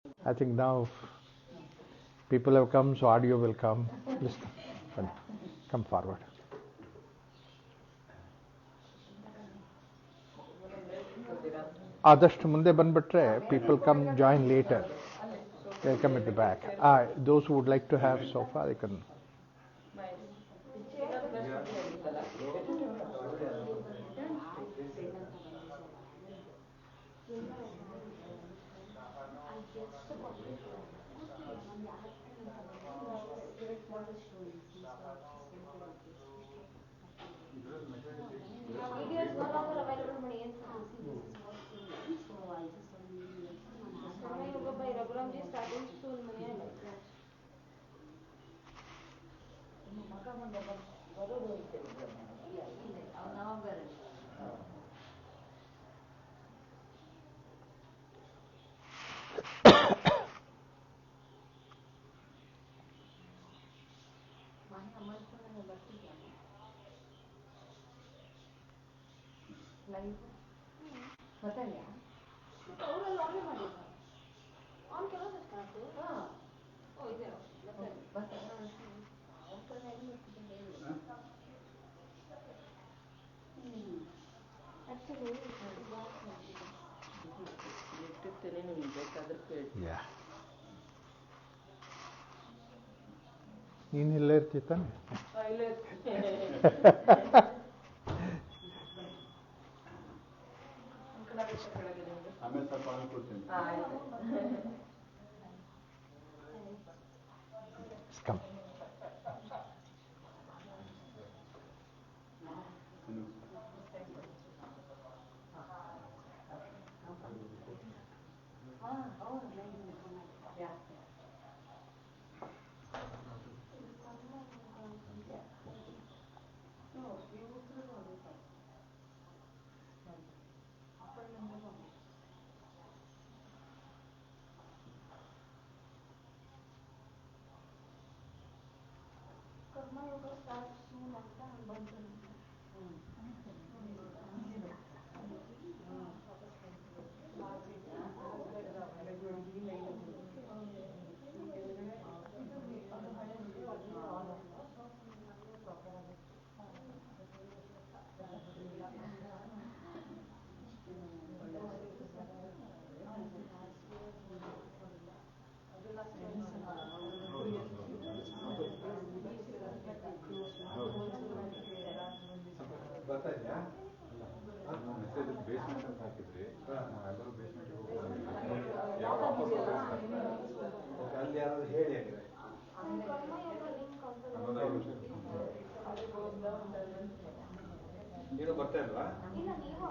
I think now people have come, so audio will come. Please come forward. ಆದಷ್ಟು ಮುಂದೆ ಬಂದ್ಬಿಟ್ರೆ people come join later. They'll come at the back. Those who would like to have sofa, they can. It is no longer available, but yes, this is what saying. So I just want to let Karma Yoga by Raghuram ji starting soon. Yeah. ನೀನು ಇಲ್ಲೇ ಇರ್ತಿತ್ತಾನೆ. Come. Karma Yoga starts soon after Bandhan.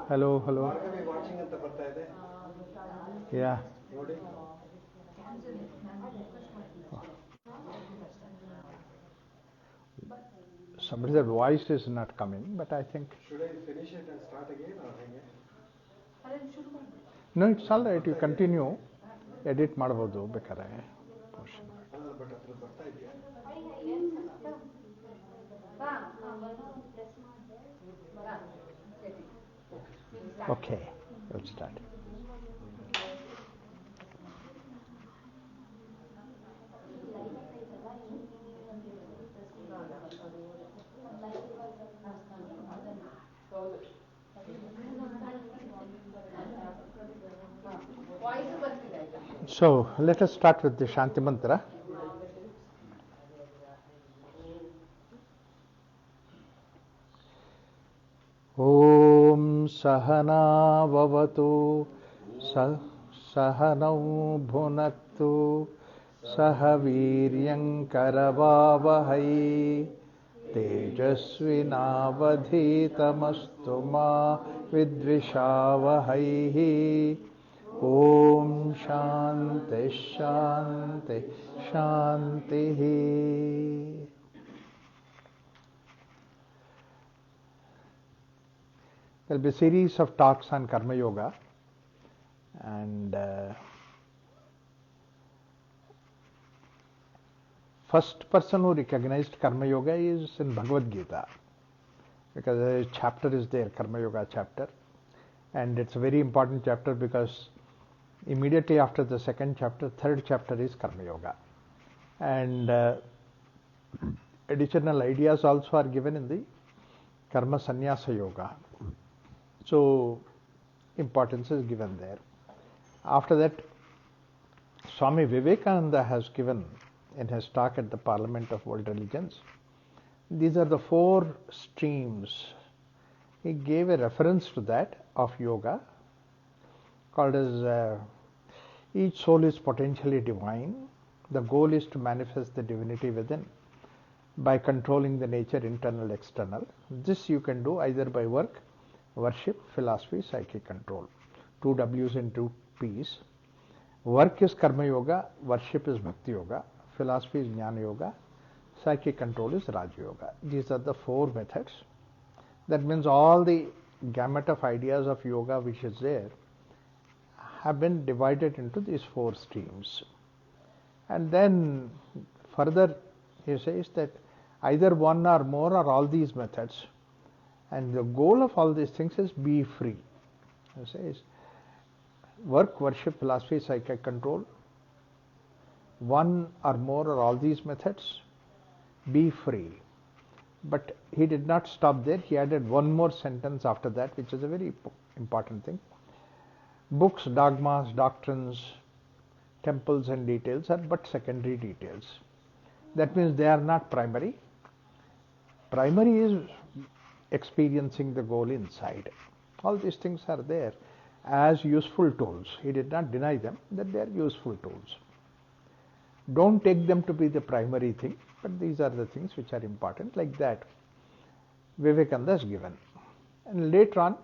Hello. Yeah. Somebody said voice is not coming, but I think. Should I finish it and start again or hang it? No, it's all right. You continue. Edit ಮಾಡಬಹುದು ಬೇಕಾದ್ರೆ. But ಅದ್ರ ಬರ್ತಾ ಇದೆಯಾ? Okay, let's start. So let us start with the Shanti Mantra. Om Sahana Vavatu Sahanau Bhunaktu Sahaviryam Karavavahai Tejasvinavadhitamastu ma Vidvishavahai. Om Shanti Shanti Shanti. There will be a series of talks on Karma Yoga, and first person who recognized Karma Yoga is in Bhagavad Gita, because a chapter is there, Karma Yoga chapter, and it's a very important chapter because immediately after the second chapter, third chapter is Karma Yoga. And additional ideas also are given in the Karma Sannyasa Yoga. So, importance is given there. After that, Swami Vivekananda has given in his talk at the Parliament of World Religions, these are the four streams. He gave a reference to that of yoga called as each soul is potentially divine. The goal is to manifest the divinity within by controlling the nature internal, external. This you can do either by work, worship, philosophy, psychic control. 2 W's and 2 P's. Work is Karma Yoga, worship is Bhakti Yoga, philosophy is Jnana Yoga, psychic control is Raja Yoga. These are the four methods. That means all the gamut of ideas of yoga which is there have been divided into these four streams. And then further he says that either one or more or all these methods, and the goal of all these things is be free. He says work, worship, philosophy, psychic control, one or more or all these methods, be free. But he did not stop there. He added one more sentence after that, which is a very important thing. Books, dogmas, doctrines, temples and details are but secondary details. That means they are not primary. Primary is experiencing the goal inside. All these things are there as useful tools. He did not deny them, that they are useful tools. Don't take them to be the primary thing, but these are the things which are important. Like that, Vivekananda is given. And later on,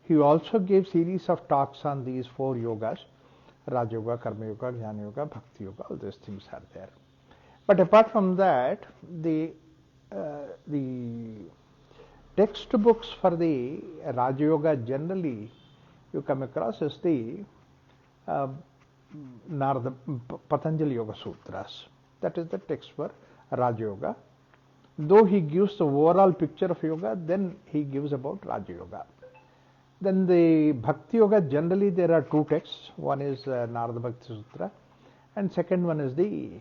he also gave series of talks on these four yogas, Raja Yoga, Karma Yoga, Jnana Yoga, Bhakti Yoga, all these things are there. But apart from that, the textbooks for the Raja Yoga generally you come across is the Patanjali Yoga Sutras. That is the text for Raja Yoga. Though he gives the overall picture of yoga, then he gives about Raja Yoga. Then the Bhakti Yoga, generally there are two texts. One is Narada Bhakti Sutra, and second one is the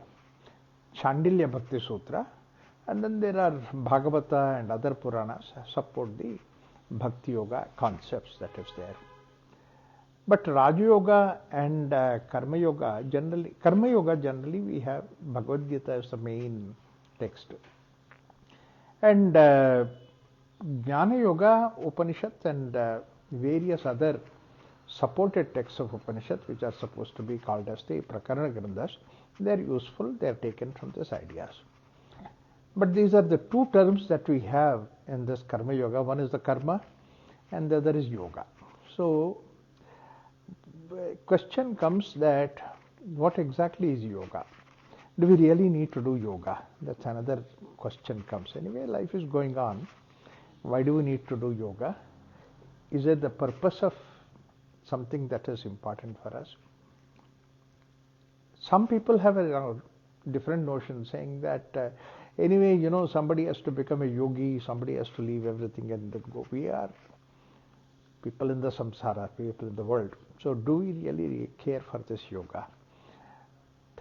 Chandilya Bhakti Sutra. And then there are Bhagavata and other Puranas support the Bhakti Yoga concepts that is there. But Raja Yoga and Karma Yoga generally we have Bhagavad Gita as the main text. And Jnana Yoga, Upanishads and various other supported texts of Upanishads which are supposed to be called as the Prakarana Granthas, they are useful, they are taken from these ideas. But these are the two terms that we have in this Karma Yoga. One is the Karma and the other is Yoga. So, question comes that what exactly is yoga? Do we really need to do yoga? That's another question comes. Anyway, life is going on. Why do we need to do yoga? Is it the purpose of something that is important for us? Some people have a different notion saying that anyway, somebody has to become a yogi, somebody has to leave everything and go. We are people in the samsara, people in the world. So do we really care for this yoga?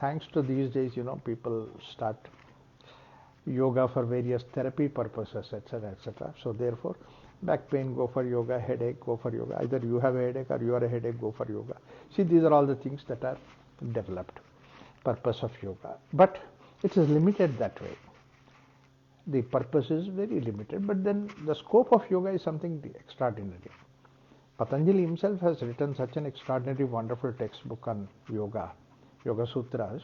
Thanks to these days, people start yoga for various therapy purposes, etc., etc. So therefore, back pain, go for yoga, headache, go for yoga. Either you have a headache or you are a headache, go for yoga. See, these are all the things that are developed, purpose of yoga. But it is limited that way. The purpose is very limited, but then the scope of yoga is something extraordinary. Patanjali himself has written such an extraordinary, wonderful textbook on yoga, Yoga Sutras.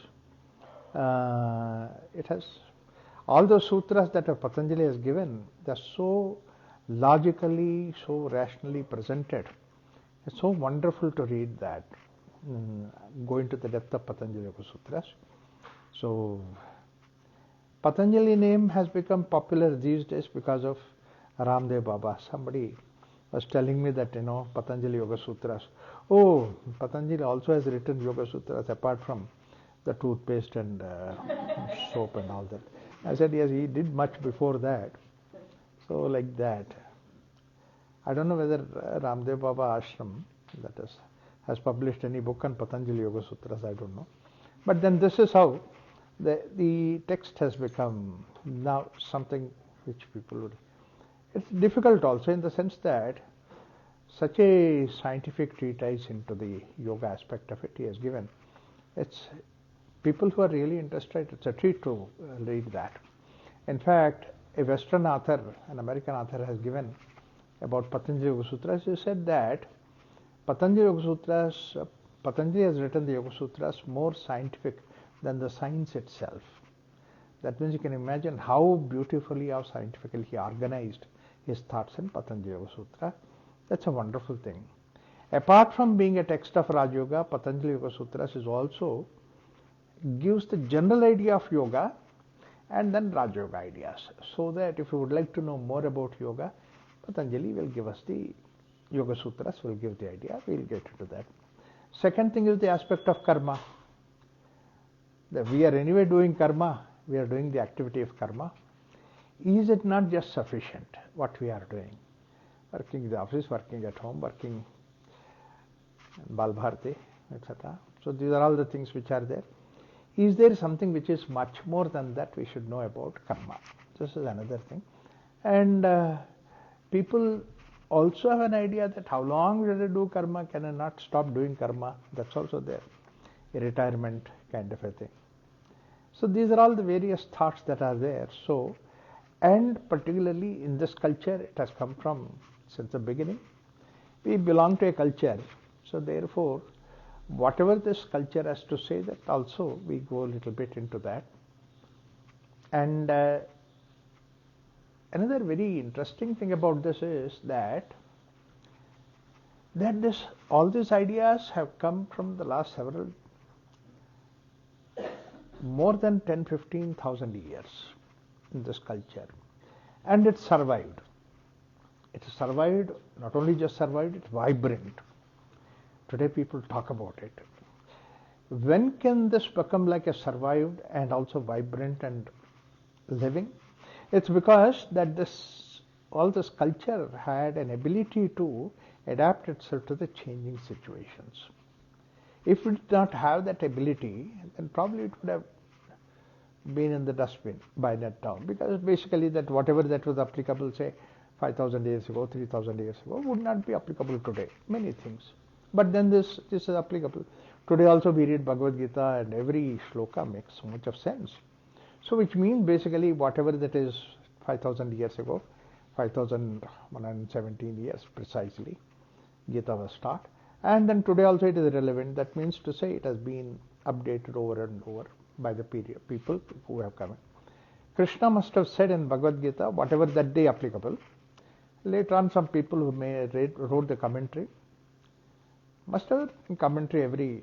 It has all those sutras that Patanjali has given. They are so logically, so rationally presented. It's so wonderful to read that. Go into the depth of Patanjali Yoga Sutras. So, Patanjali name has become popular these days because of Ramdev Baba. Somebody was telling me that, Patanjali Yoga Sutras. Oh, Patanjali also has written Yoga Sutras apart from the toothpaste and soap and all that. I said, yes, he did much before that. So, like that. I don't know whether Ramdev Baba Ashram, that is has published any book on Patanjali Yoga Sutras, I don't know. But then this is how the text has become now something which people would. It's difficult also in the sense that such a scientific treatise into the yoga aspect of it he has given. It's people who are really interested, it's a treat to read that. In fact, a Western author, an American author, has given about Patanjali Yoga Sutras. He said that Patanjali Yoga Sutras, Patanjali has written the Yoga Sutras more scientific than the science itself. That means you can imagine how beautifully, how scientifically he organized his thoughts in Patanjali Yoga Sutra. That's a wonderful thing. Apart from being a text of Raj Yoga, Patanjali Yoga Sutras is also gives the general idea of yoga and then Raj Yoga ideas. So that if you would like to know more about yoga, Patanjali will give us the Yoga Sutras, will give the idea. We'll get into that. Second thing is the aspect of karma. That we are anyway doing karma, we are doing the activity of karma. Is it not just sufficient what we are doing? Working in the office, working at home, working in Balbharti, etc. So these are all the things which are there. Is there something which is much more than that we should know about karma? This is another thing. And people also have an idea that how long should I do karma? Can I not stop doing karma? That's also there. A retirement kind of a thing. So these are all the various thoughts that are there. So, and particularly in this culture, it has come from since the beginning. We belong to a culture. So therefore, whatever this culture has to say, that also we go a little bit into that. And another very interesting thing about this is that this all these ideas have come from the last several more than 10-15,000 years in this culture, and it survived. It survived, not only just survived, it's vibrant. Today people talk about it. When can this become like a survived and also vibrant and living? It's because that all this culture had an ability to adapt itself to the changing situations. If it did not have that ability, then probably it would have been in the dustbin by that time, because basically that whatever that was applicable, say 5,000 years ago, 3,000 years ago, would not be applicable today. Many things. But then this is applicable. Today also we read Bhagavad Gita and every shloka makes so much of sense. So which means basically whatever that is 5,000 years ago, 5,117 years precisely, Gita was taught. And then today also it is relevant. That means to say it has been updated over and over by the people who have come in. Krishna must have said in Bhagavad Gita whatever that day applicable. Later on some people who wrote the commentary must have commentary every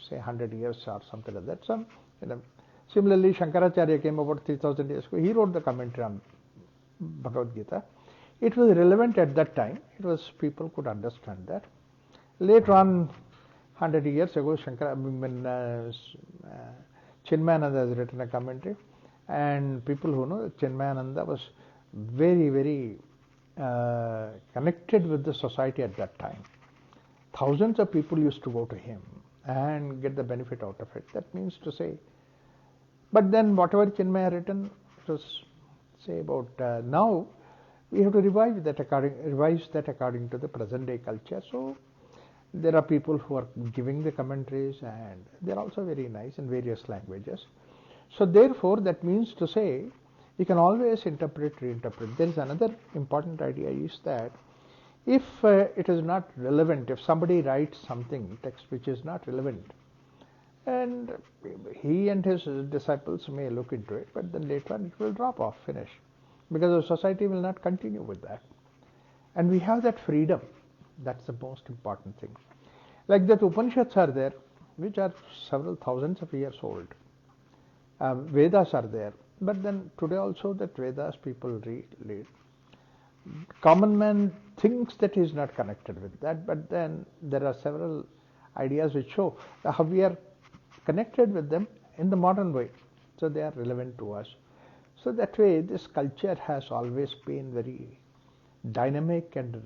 say 100 years or something like that. Some, similarly Shankaracharya came about 3,000 years ago. He wrote the commentary on Bhagavad Gita. It was relevant at that time. It was people could understand that. Later on, 100 years ago, Chinmayananda has written a commentary, and people who know that Chinmayananda was very, very connected with the society at that time. Thousands of people used to go to him and get the benefit out of it. That means to say, but then whatever Chinmaya written, it was say about now, we have to revise that according to the present day culture. So there are people who are giving the commentaries, and they are also very nice in various languages. So therefore, that means to say, you can always interpret, reinterpret. There is another important idea is that if it is not relevant, if somebody writes something, text which is not relevant, and he and his disciples may look into it, but then later on it will drop off, finish, because the society will not continue with that. And we have that freedom. That's the most important thing. Like that Upanishads are there, which are several thousands of years old. Vedas are there. But then today also that Vedas people read. Common man thinks that he is not connected with that, but then there are several ideas which show how we are connected with them in the modern way. So they are relevant to us. So that way this culture has always been very dynamic and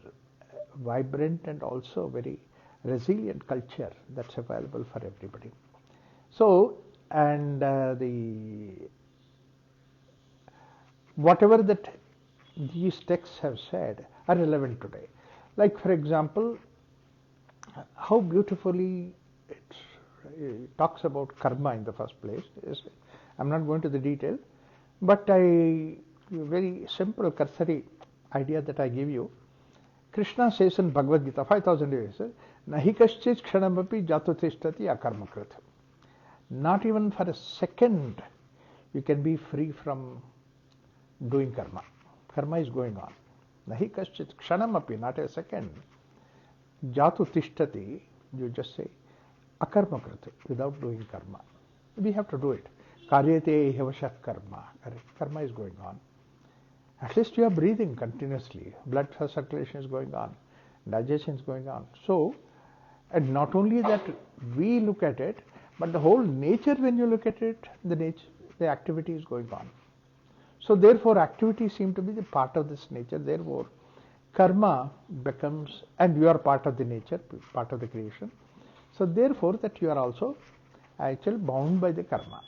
vibrant and also very resilient culture that's available for everybody. So, and whatever that these texts have said are relevant today. Like, for example, how beautifully it talks about karma in the first place. I'm not going to the detail, but very simple cursory idea that I give you. Krishna says in Bhagavad Gita, 5000 years, Nahi kaschit kshanamapi jato tishtati akarmakrit. Not even for a second you can be free from doing karma. Karma is going on. Nahi kaschit kshanamapi, not a second. Jato tishtati, you just say, akarmakrit, without doing karma. We have to do it. Karyate hevashat karma. Karma is going on. At least you are breathing continuously. Blood circulation is going on. Digestion is going on. So, and not only that we look at it, but the whole nature, when you look at it, the activity is going on. So therefore, activities seem to be the part of this nature. Therefore, karma becomes, and you are part of the nature, part of the creation. So therefore, that you are also actually bound by the karma.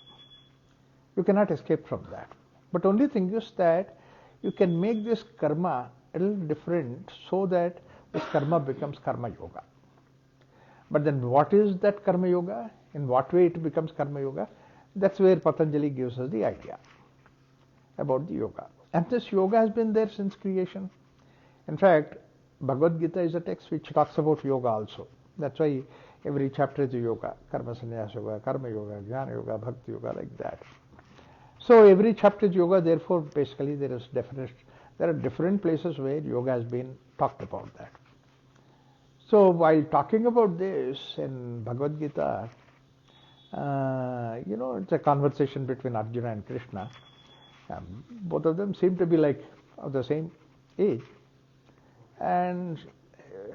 You cannot escape from that. But only thing is that you can make this karma a little different so that this karma becomes karma yoga. But then what is that karma yoga? In what way it becomes karma yoga? That's where Patanjali gives us the idea about the yoga. And this yoga has been there since creation. In fact, Bhagavad Gita is a text which talks about yoga also. That's why every chapter is a yoga. Karma sannyasa yoga, karma yoga, jnana yoga, bhakti yoga, like that. So every chapter is yoga, therefore basically there are different places where yoga has been talked about that. So while talking about this in Bhagavad Gita, it's a conversation between Arjuna and Krishna. Both of them seem to be like of the same age. And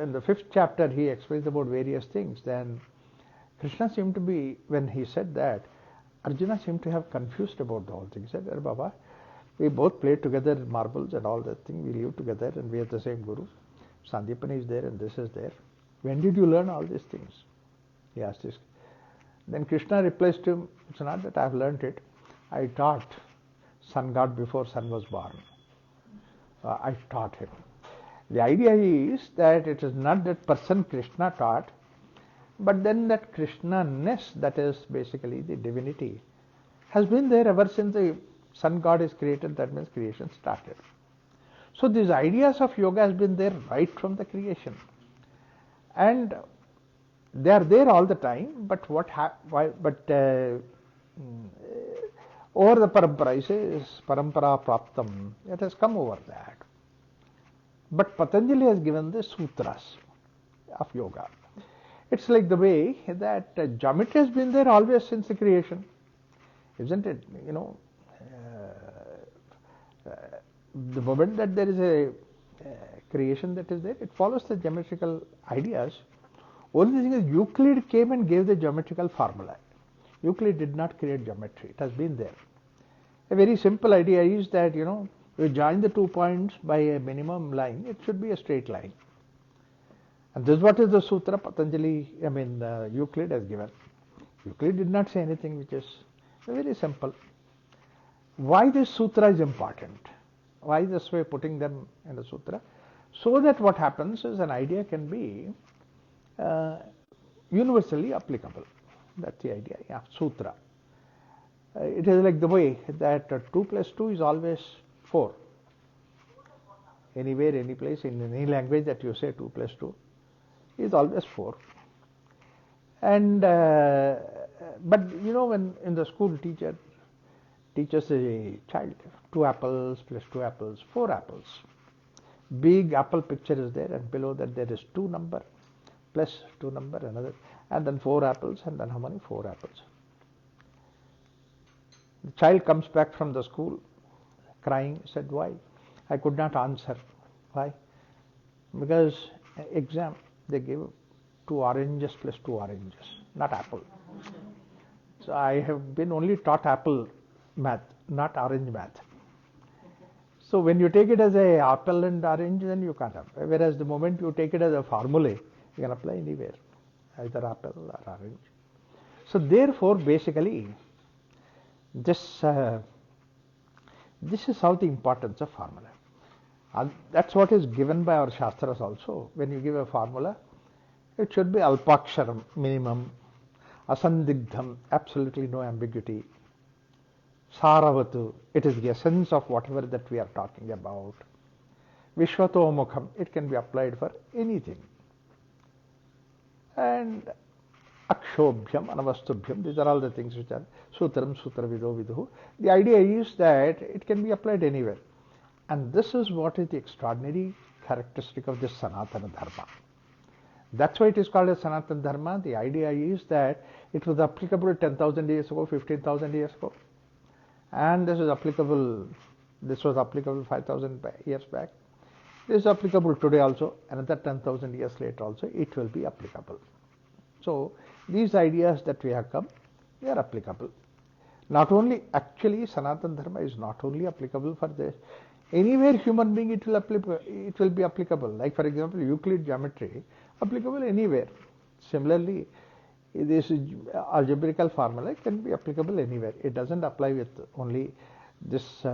in the 5th chapter he explains about various things. Then Krishna seemed to be, when he said that, Arjuna seemed to have confused about the whole thing. He said, Baba, we both played together marbles and all that thing. We live together and we have the same guru. Sandipani is there and this is there. When did you learn all these things? He asked this. Then Krishna replies to him, it's not that I have learned it. I taught sun god before sun was born. I taught him. The idea is that it is not that person Krishna taught, but then that Krishna-ness, that is basically the divinity, has been there ever since the sun god is created. That means creation started. So these ideas of yoga has been there right from the creation. And they are there all the time, but over the parampara, he says, parampara praptam, it has come over that. But Patanjali has given the sutras of yoga. It's like the way that geometry has been there always since the creation, isn't it? The moment that there is a creation that is there, it follows the geometrical ideas. Only thing is Euclid came and gave the geometrical formula. Euclid did not create geometry. It has been there. A very simple idea is that, you join the 2 points by a minimum line, it should be a straight line. And this is what is the sutra Euclid has given. Euclid did not say anything which is very simple. Why this sutra is important? Why this way putting them in the sutra? So that what happens is an idea can be universally applicable. That's the idea of sutra. It is like the way that 2 plus 2 is always 4. Anywhere, any place, in any language that you say 2 plus 2 is always 4. And but when in the school teacher teaches a child 2 apples plus 2 apples, 4 apples. Big apple picture is there, and below that there is 2 number plus 2 number, another, and then 4 apples, and then how many? 4 apples. The child comes back from the school crying, said, why? I could not answer. Why? Because exam they gave 2 oranges plus 2 oranges, not apple. So I have been only taught apple math, not orange math. So when you take it as a apple and orange, then you can't have. Whereas the moment you take it as a formula, you can apply anywhere. either apple or orange. So therefore, basically, this is how the importance of formula. And that's what is given by our Shastras also. When you give a formula, it should be alpaksharam, minimum, asandigdham, absolutely no ambiguity, saravatu, it is the essence of whatever that we are talking about, vishwatomukham, it can be applied for anything, and akshobhyam, anavastubhyam, these are all the things which are sutram, sutravido viduhu. The idea is that it can be applied anywhere. And this is what is the extraordinary characteristic of this Sanatana Dharma. That's why it is called as Sanatana Dharma. The idea is that it was applicable 10,000 years ago, 15,000 years ago. And this was applicable 5,000 years back. This is applicable today also. Another 10,000 years later also, it will be applicable. So these ideas that we have come, they are applicable. Not only, actually, Sanatana Dharma is not only applicable for this. Anywhere human being, it will be applicable. Like for example, Euclid geometry, applicable anywhere. Similarly, this algebraical formula can be applicable anywhere. It doesn't apply with only this,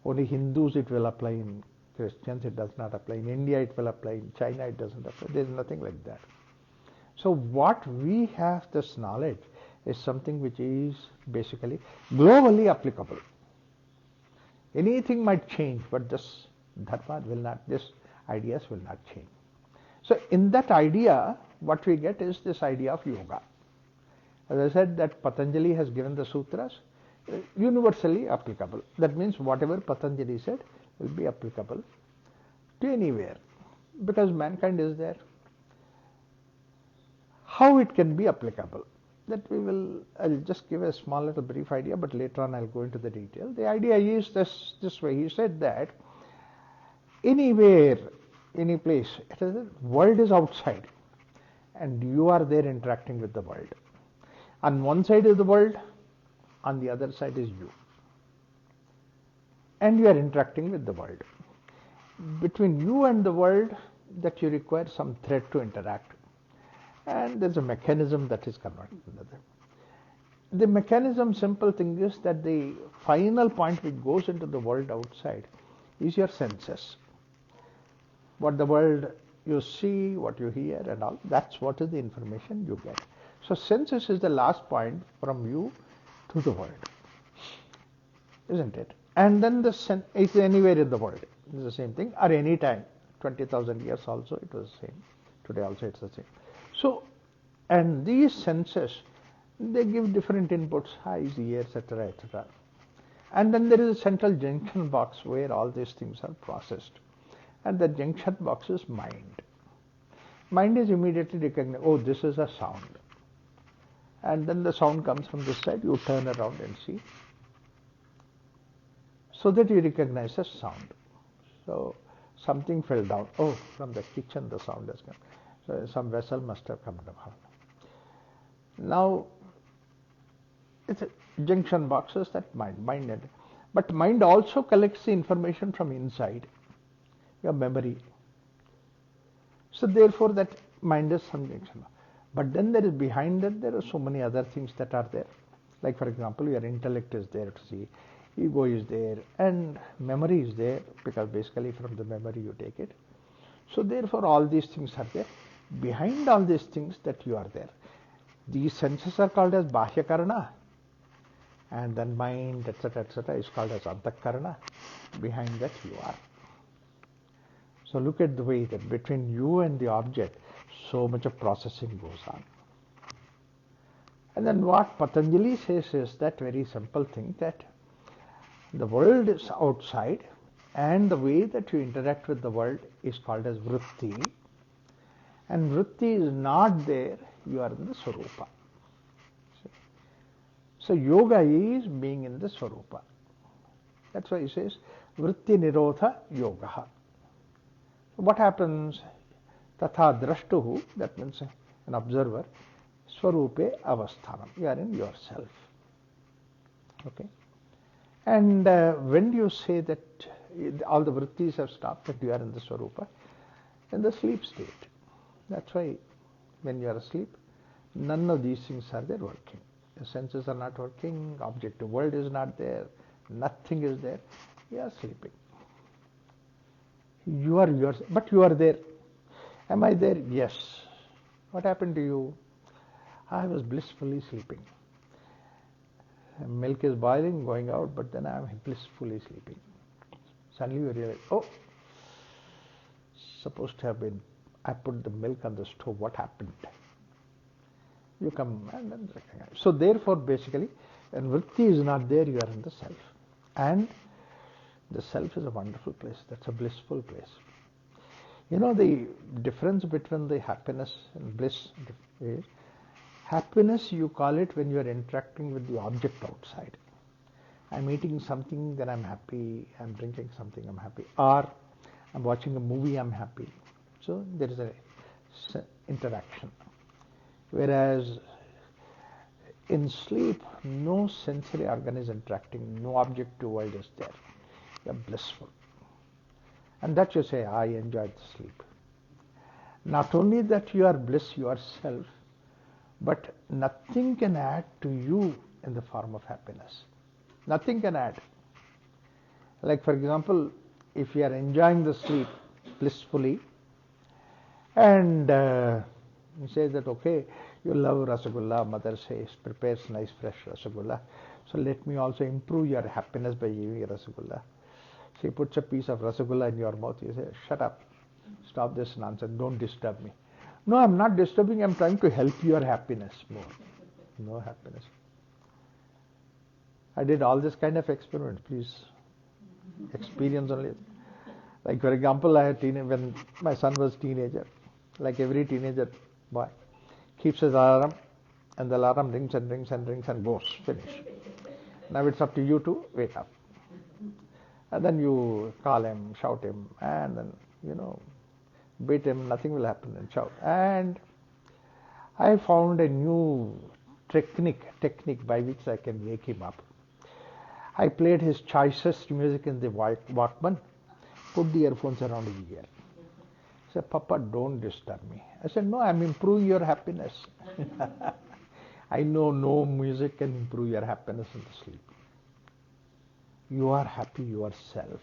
only Hindus it will apply, in Christians it does not apply, in India it will apply, in China it doesn't apply. There is nothing like that. So what we have, this knowledge, is something which is basically globally applicable. Anything might change, but this dharma will not, this ideas will not change. So in that idea, what we get is this idea of yoga. As I said, that Patanjali has given the sutras, universally applicable. That means whatever Patanjali said will be applicable to anywhere, because mankind is there. How it can be applicable? That I'll just give a small little brief idea, but later on I'll go into the detail. The idea is this way. He said that anywhere, any place, the world is outside and you are there interacting with the world. On one side is the world, on the other side is you. And you are interacting with the world. Between you and the world, that you require some thread to interact. And there's a mechanism that is converted into them. The mechanism, simple thing is that the final point which goes into the world outside is your senses. What the world you see, what you hear and all, that's what is the information you get. So senses is the last point from you to the world, isn't it? And then it's anywhere in the world. It's the same thing, or any time. 20,000 years also it was the same. Today also it's the same. So, and these senses, they give different inputs, eyes, ears, etc., etc. And then there is a central junction box where all these things are processed. And the junction box is mind. Mind is immediately recognized, oh, this is a sound. And then the sound comes from this side, you turn around and see. So that you recognize a sound. So something fell down. Oh, from the kitchen the sound has come. So some vessel must have come down. Now, it's a junction boxes that mind. But mind also collects the information from inside, your memory. So therefore that mind is some junction. But then there is behind that, there are so many other things that are there. Like for example, your intellect is there to see, ego is there, and memory is there, because basically from the memory you take it. So therefore all these things are there. Behind all these things that you are there, these senses are called as Bahya Karana, and then mind, etc., is called as Antakarana. Behind that you are. So look at the way that between you and the object, so much of processing goes on. And then what Patanjali says is that very simple thing, that the world is outside, and the way that you interact with the world is called as vritti. And vritti is not there, you are in the Swarupa. So yoga is being in the Swarupa. That's why he says, vritti nirodha yoga. What happens? Tatha drashtuhu, that means an observer, swarupe avasthanam. You are in yourself. Okay? And when you say that all the vrittis have stopped, that you are in the Swarupa, in the sleep state. That's why when you are asleep, none of these things are there working. Your senses are not working, objective world is not there, nothing is there. You are sleeping. You are yours, but you are there. Am I there? Yes. What happened to you? I was blissfully sleeping. Milk is boiling, going out, but then I am blissfully sleeping. Suddenly you realize, oh, supposed to have been, I put the milk on the stove, what happened? You come and then recognize. So therefore, basically, when vritti is not there, you are in the self. And the self is a wonderful place. That's a blissful place. You know, the difference between the happiness and bliss is, happiness you call it when you are interacting with the object outside. I'm eating something, then I'm happy. I'm drinking something, I'm happy. Or I'm watching a movie, I'm happy. So there is a interaction. Whereas in sleep, no sensory organ is interacting, no objective world is there. You're blissful. And that you say, I enjoyed the sleep. Not only that you are bliss yourself, but nothing can add to you in the form of happiness. Nothing can add. Like for example, if you are enjoying the sleep blissfully, and you say that, okay, you love Rasagulla, mother says, prepares nice fresh Rasagulla, so let me also improve your happiness by giving you Rasagulla. She puts a piece of Rasagulla in your mouth, you say, shut up, stop this nonsense, don't disturb me. No, I'm not disturbing, I'm trying to help your happiness more. No happiness. I did all this kind of experiment, please experience only. Like for example, I had when my son was teenager, like every teenager boy, keeps his alarm, and the alarm rings and rings and rings and goes, finish. Now it's up to you to wake up. And then you call him, shout him, and then, beat him, nothing will happen, and shout. And I found a new technique by which I can wake him up. I played his choicest music in the Walkman, put the earphones around his ear. He said, Papa, don't disturb me. I said, no, I'm improving your happiness. I know no music can improve your happiness in the sleep. You are happy yourself.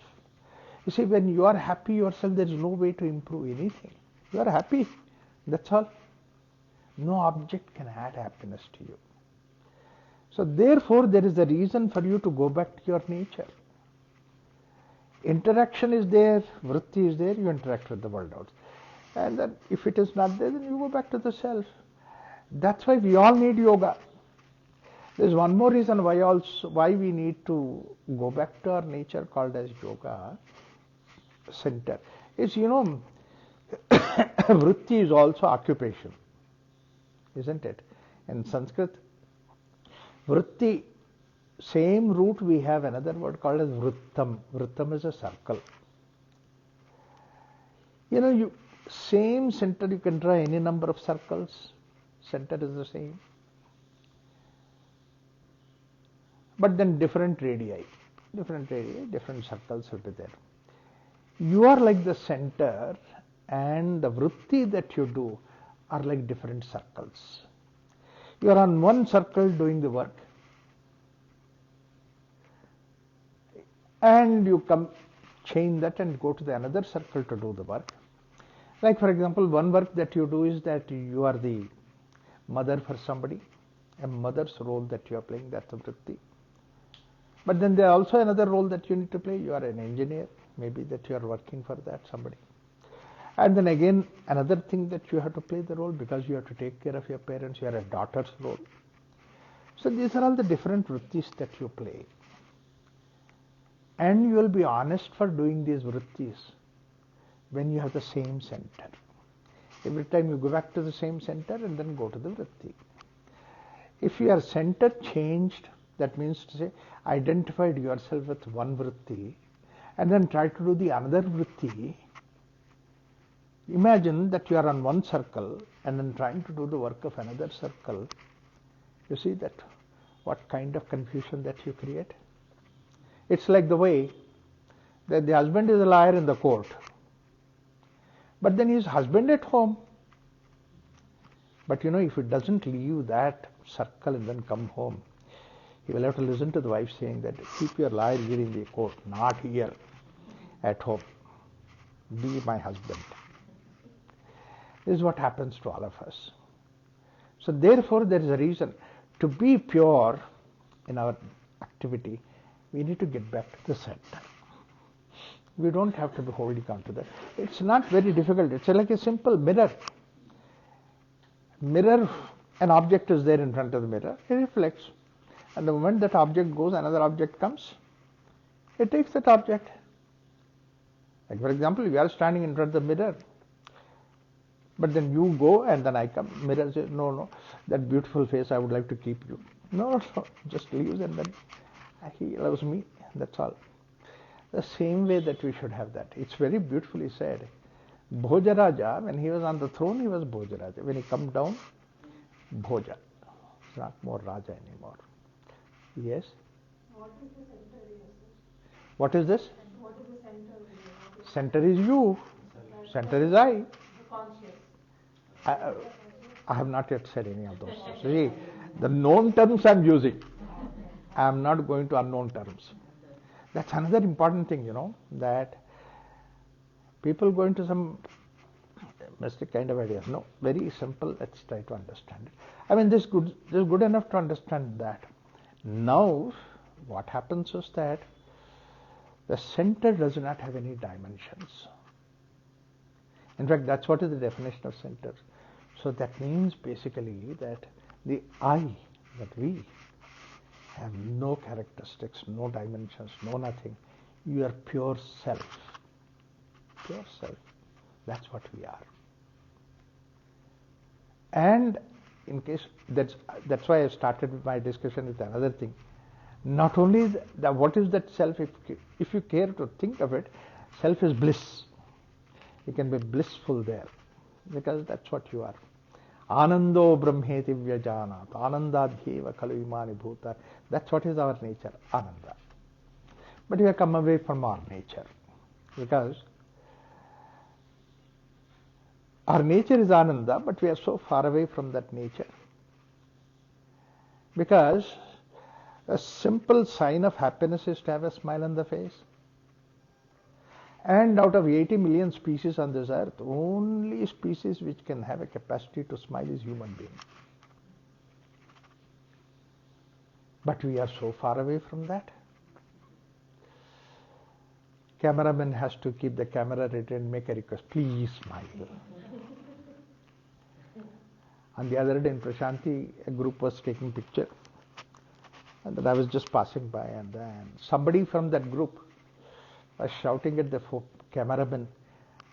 You see, when you are happy yourself, there is no way to improve anything. You are happy, that's all. No object can add happiness to you. So therefore, there is a reason for you to go back to your nature. Interaction is there, vritti is there, you interact with the world out. And then if it is not there, then you go back to the self. That's why we all need yoga. There's one more reason why we need to go back to our nature, called as yoga center. Is, vritti is also occupation, isn't it? In Sanskrit, vritti, same root, we have another word called as vrittam. Vrittam is a circle. Same center, you can draw any number of circles. Center is the same. But then different radii, different circles will be there. You are like the center, and the vritti that you do are like different circles. You are on one circle doing the work, and you chain that and go to the another circle to do the work. Like for example, one work that you do is that you are the mother for somebody, a mother's role that you are playing, that's a vritti. But then there is also another role that you need to play. You are an engineer, maybe that you are working for that somebody. And then again, another thing that you have to play the role because you have to take care of your parents, you are a daughter's role. So these are all the different vrittis that you play. And you will be honest for doing these vrittis when you have the same center. Every time you go back to the same center and then go to the vritti. If your center changed, that means to say, identified yourself with one vritti and then try to do the another vritti. Imagine that you are on one circle and then trying to do the work of another circle. You see that what kind of confusion that you create? It's like the way that the husband is a liar in the court, but then his husband at home But if he doesn't leave that circle and then come home, he will have to listen to the wife saying that keep your lyregiri in the court, not here at home. Be my husband. This is what happens to all of us. So therefore there is a reason to be pure in our activity. We need to get back to the center. We don't have to be holding on to that. It's not very difficult. It's like a simple mirror. Mirror, an object is there in front of the mirror. It reflects. And the moment that object goes, another object comes. It takes that object. Like for example, you are standing in front of the mirror. But then you go and then I come. Mirror says, no, that beautiful face, I would like to keep you. No, just leaves and then he loves me. That's all. The same way that we should have that. It's very beautifully said. Bhojaraja, when he was on the throne, he was Bhojaraja. When he comes down, Bhoja. It's not more Raja anymore. Yes? What is the center here, sir? What is this? What is the center here? Center is you. Center is I. The conscious. I have not yet said any of those things. See, the known terms I am using. I am not going to unknown terms. That's another important thing, that people go into some mystic kind of ideas. No, very simple. Let's try to understand it. I mean, this is good enough to understand that. Now, what happens is that the center does not have any dimensions. In fact, that's what is the definition of center. So that means basically that the I, that we, have no characteristics, no dimensions, no nothing. You are pure self. Pure self. That's what we are. And in case, that's why I started my discussion with another thing. Not only what is that self, if you care to think of it, self is bliss. You can be blissful there, because that's what you are. Anando brahmeti vyajanat, anandadhyeva khalu imani bhuta. That's what is our nature, ananda. But we have come away from our nature, because our nature is ananda, but we are so far away from that nature. Because a simple sign of happiness is to have a smile on the face. And out of 80 million species on this earth, only species which can have a capacity to smile is human being. But we are so far away from that. Cameraman has to keep the camera ready and make a request, please smile. On the other day in Prashanti, a group was taking picture. And then I was just passing by, and then somebody from that group was shouting at the cameraman,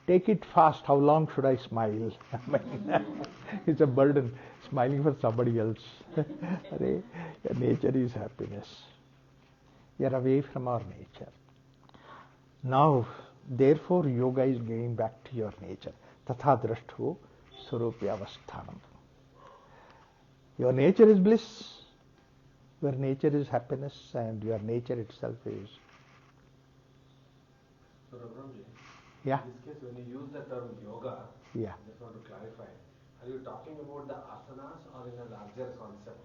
take it fast, how long should I smile? It's a burden, smiling for somebody else. Your nature is happiness. We are away from our nature. Now, therefore, yoga is going back to your nature. Tatha drashtu surupya avasthanam. Your nature is bliss. Your nature is happiness, and your nature itself is. So, Raghuramji, Yeah. in this case, when you use the term yoga, Yeah. I just want to clarify. Are you talking about the asanas or in a larger concept?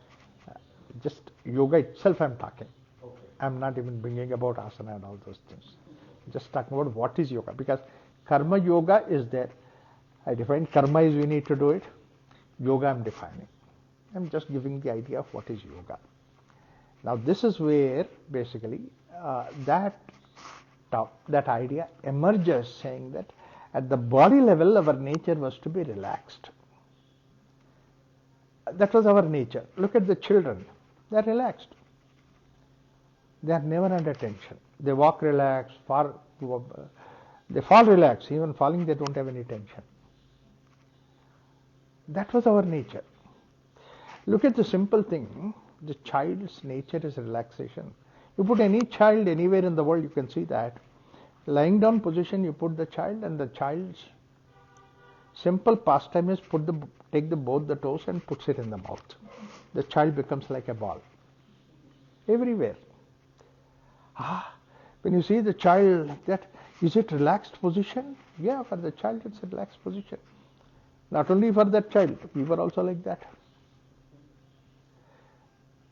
Just yoga itself I am talking. Okay. I am not even bringing about asana and all those things. Just talking about what is yoga. Because karma yoga is there. I define karma is we need to do it. Yoga I am defining. I am just giving the idea of what is yoga. Now this is where basically that idea emerges, saying that at the body level our nature was to be relaxed. That was our nature. Look at the children. They are relaxed. They are never under tension. They walk relaxed, they fall relaxed. Even falling they don't have any tension. That was our nature. Look at the simple thing. The child's nature is relaxation. You put any child anywhere in the world, you can see that. Lying down position, you put the child, and the child's simple pastime is take both the toes and puts it in the mouth. The child becomes like a ball. Everywhere. When you see the child like that, is it relaxed position? Yeah, for the child it's a relaxed position. Not only for that child, we were also like that.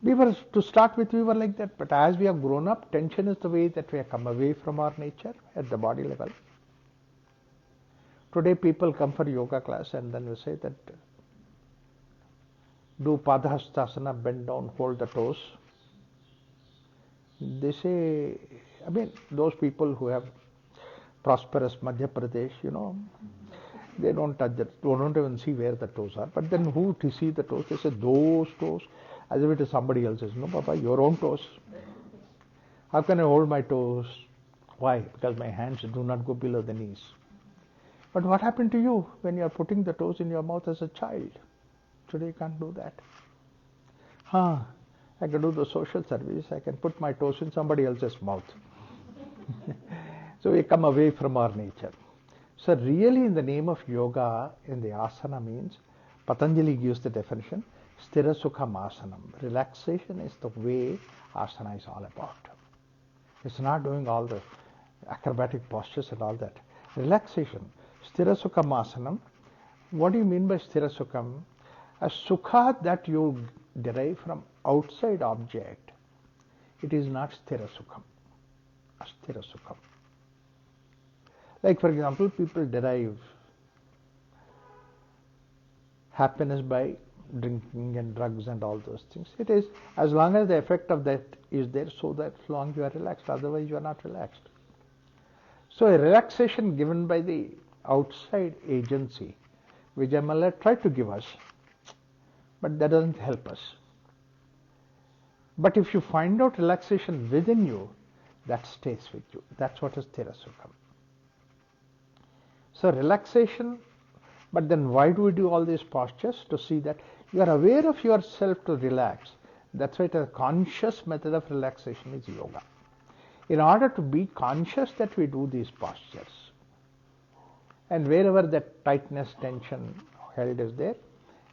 To start with, we were like that. But as we have grown up, tension is the way that we have come away from our nature at the body level. Today, people come for yoga class and then we say that do Padahastasana, bend down, hold the toes. They say, I mean, those people who have prosperous Madhya Pradesh, they don't touch they don't even see where the toes are. But then who to see the toes? They say, those toes, as if it is somebody else's. No, Papa, your own toes. How can I hold my toes? Why? Because my hands do not go below the knees. But what happened to you when you are putting the toes in your mouth as a child? Today you can't do that. I can do the social service. I can put my toes in somebody else's mouth. So we come away from our nature. So really in the name of yoga, in the asana means, Patanjali gives the definition, Sthira Sukham Asanam. Relaxation is the way asana is all about. It's not doing all the acrobatic postures and all that. Relaxation. Sthira Sukham Asanam. What do you mean by Sthira Sukham? A sukha that you derive from outside object. It is not Sthira Sukham. Asthira Sukham. Like for example, people derive happiness by drinking and drugs and all those things. It is, as long as the effect of that is there, so that long you are relaxed, otherwise you are not relaxed. So a relaxation given by the outside agency, which Amala tried to give us, but that doesn't help us. But if you find out relaxation within you, that stays with you. That's what is Sthira Sukham. So relaxation, but then why do we do all these postures? To see that you are aware of yourself to relax. That's why the conscious method of relaxation is yoga. In order to be conscious that we do these postures, and wherever that tightness, tension held is there,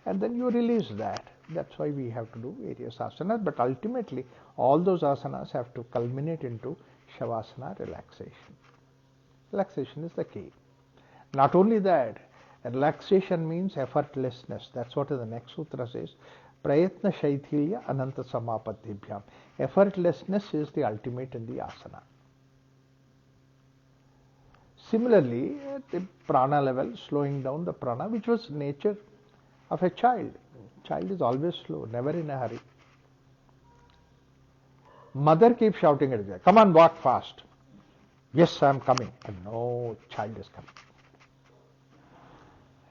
and then you release that. That's why we have to do various asanas, but ultimately all those asanas have to culminate into Shavasana, relaxation. Relaxation is the key. Not only that, relaxation means effortlessness. That's what the next sutra says. Prayatna Shaithilya Ananta Samapatibhyam. Effortlessness is the ultimate in the asana. Similarly, at the prana level, slowing down the prana, which was nature of a child. Child is always slow, never in a hurry. Mother keeps shouting at her, come on, walk fast. Yes, I am coming. And no, child is coming.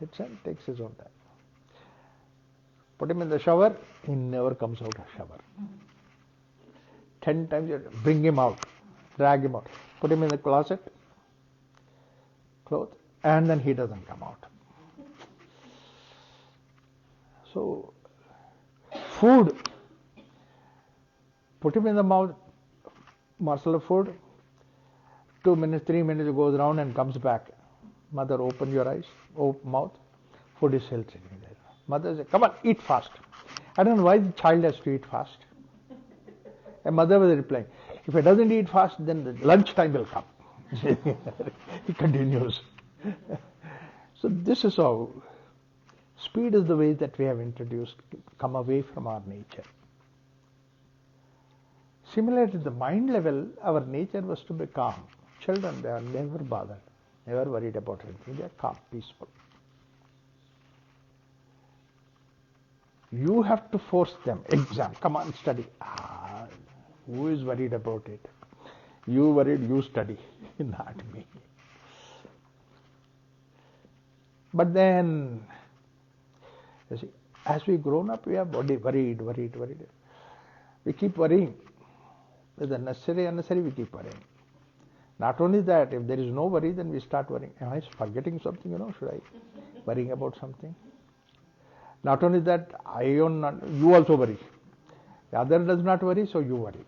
It takes his own time. Put him in the shower, he never comes out of shower. 10 times, bring him out, drag him out. Put him in the closet, clothes, and then he doesn't come out. So, food, put him in the mouth, morsel of food, 2 minutes, 3 minutes, he goes around and comes back. Mother, open your eyes, open mouth, food is still sitting there. Mother says, come on, eat fast. I don't know why the child has to eat fast. A mother was replying, if he doesn't eat fast, then the lunch time will come. He continues. So this is how speed is the way that we have introduced, come away from our nature. Similarly, at the mind level, our nature was to be calm. Children, they are never bothered, never worried about anything. They are calm, peaceful. You have to force them. Exam, come on, study. Who is worried about it? You worried, you study, not me. But then, you see, as we grown up, we are worried. We keep worrying. Whether necessary, unnecessary, we keep worrying. Not only that, if there is no worry, then we start worrying. Am I forgetting something, should I worrying about something? Not only that, you also worry. The other does not worry, so you worry.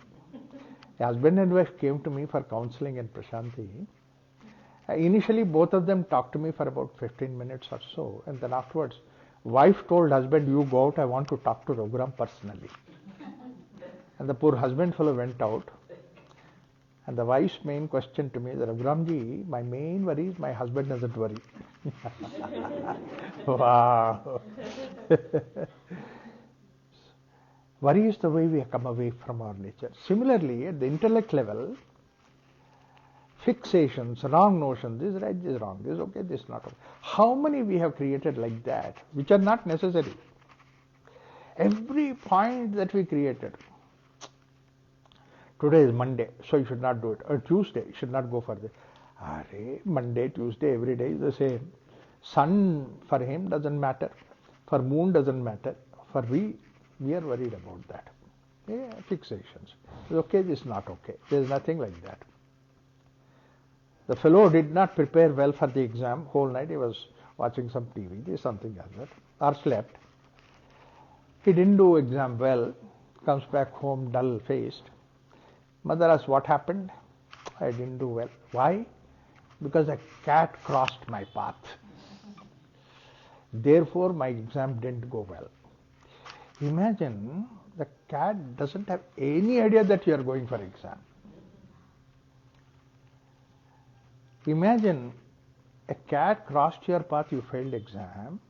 The husband and wife came to me for counseling in Prashanti. Initially, both of them talked to me for about 15 minutes or so, and then afterwards, wife told husband, you go out, I want to talk to Raghuram personally. And the poor husband fellow went out, and the wife's main question to me is, Raghuramji, my main worry is my husband doesn't worry. Wow. Worry is the way we come away from our nature. Similarly, at the intellect level, fixations, wrong notions, this is right, this is wrong, this is okay, this is not okay. How many we have created like that, which are not necessary? Every point that we created. Today is Monday, so you should not do it. Or Tuesday, you should not go for this. Monday, Tuesday, every day is the same. Sun for him doesn't matter. For moon doesn't matter. For we are worried about that. Yeah, fixations. It's okay, this is not okay. There is nothing like that. The fellow did not prepare well for the exam. Whole night he was watching some TV, something like that, or slept. He didn't do exam well. Comes back home dull-faced. Mother asks, what happened? I didn't do well. Why? Because a cat crossed my path. Therefore, my exam didn't go well. Imagine the cat doesn't have any idea that you are going for exam. Imagine a cat crossed your path, you failed exam,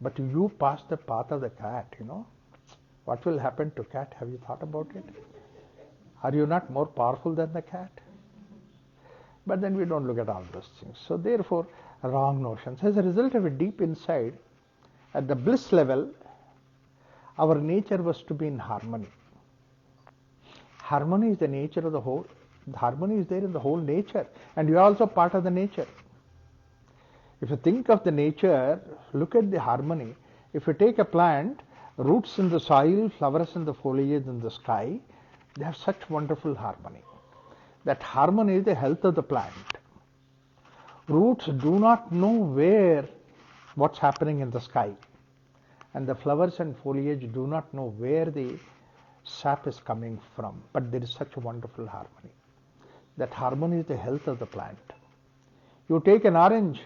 but you passed the path of the cat, What will happen to cat? Have you thought about it? Are you not more powerful than the cat? But then we don't look at all those things. So therefore, wrong notions. As a result of it, deep inside, at the bliss level, our nature was to be in harmony. Harmony is the nature of the whole. Harmony is there in the whole nature, and you are also part of the nature. If you think of the nature, look at the harmony. If you take a plant, roots in the soil, flowers in the foliage in the sky, they have such wonderful harmony. That harmony is the health of the plant. Roots do not know what's happening in the sky, and the flowers and foliage do not know where the sap is coming from, but there is such a wonderful harmony. That harmony is the health of the plant. You take an orange,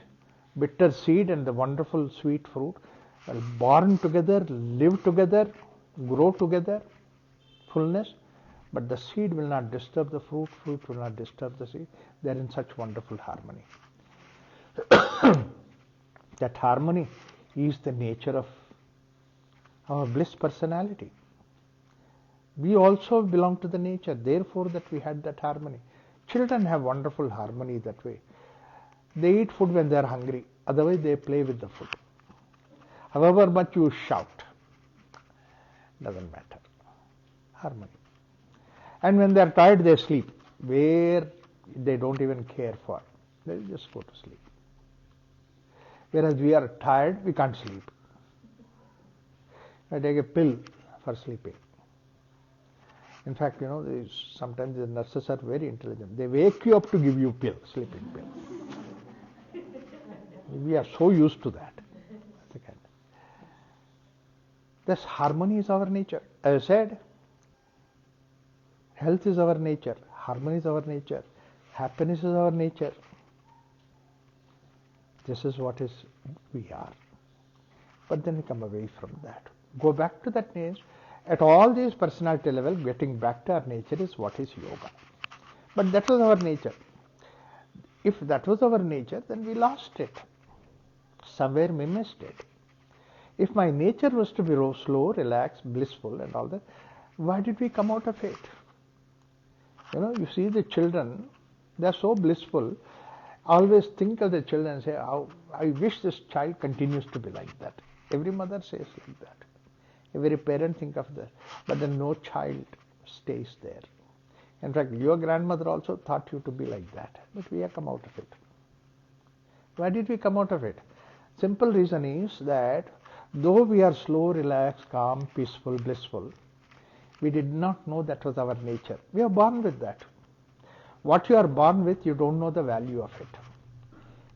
bitter seed and the wonderful sweet fruit, born together, live together, grow together, fullness, but the seed will not disturb the fruit, fruit will not disturb the seed. They are in such wonderful harmony. That harmony is the nature of our bliss personality. We also belong to the nature, therefore that we had that harmony. Children have wonderful harmony that way. They eat food when they are hungry, otherwise they play with the food. However much you shout, doesn't matter. Harmony. And when they are tired, they sleep, where they don't even care for. They just go to sleep. Whereas we are tired, we can't sleep. I take a pill for sleeping. In fact, sometimes the nurses are very intelligent. They wake you up to give you pill, sleeping pill. We are so used to that. This harmony is our nature. As I said, health is our nature, harmony is our nature, happiness is our nature. This is what we are. But then we come away from that. Go back to that nature. At all these personality levels, getting back to our nature is what is yoga. But that was our nature. If that was our nature, then we lost it. Somewhere we missed it. If my nature was to be slow, relaxed, blissful and all that, why did we come out of it? You see the children, they are so blissful. Always think of the children and say, oh, I wish this child continues to be like that. Every mother says like that. Every parent think of that. But then no child stays there. In fact, your grandmother also thought you to be like that. But we have come out of it. Why did we come out of it? Simple reason is that though we are slow, relaxed, calm, peaceful, blissful, we did not know that was our nature. We are born with that. What you are born with, you don't know the value of it.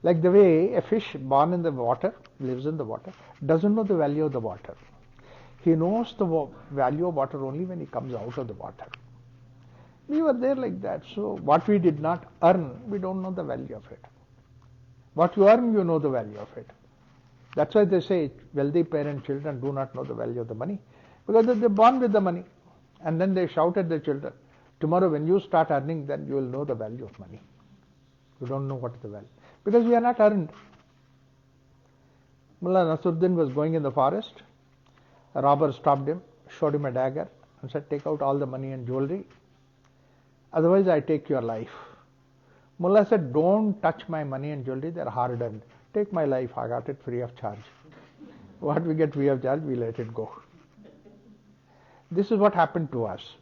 Like the way a fish born in the water, lives in the water, doesn't know the value of the water. He knows the value of water only when he comes out of the water. We were there like that. So what we did not earn, we don't know the value of it. What you earn, you know the value of it. That's why they say wealthy parent children do not know the value of the money. Because they're born with the money. And then they shout at the children. Tomorrow when you start earning, then you will know the value of money. You don't know what is the value. Because we are not earned. Mullah Nasruddin was going in the forest. A robber stopped him, showed him a dagger, and said, "Take out all the money and jewelry. Otherwise, I take your life." Mullah said, "Don't touch my money and jewelry, they're hard earned. Take my life, I got it free of charge." What we get free of charge, we let it go. This is what happened to us.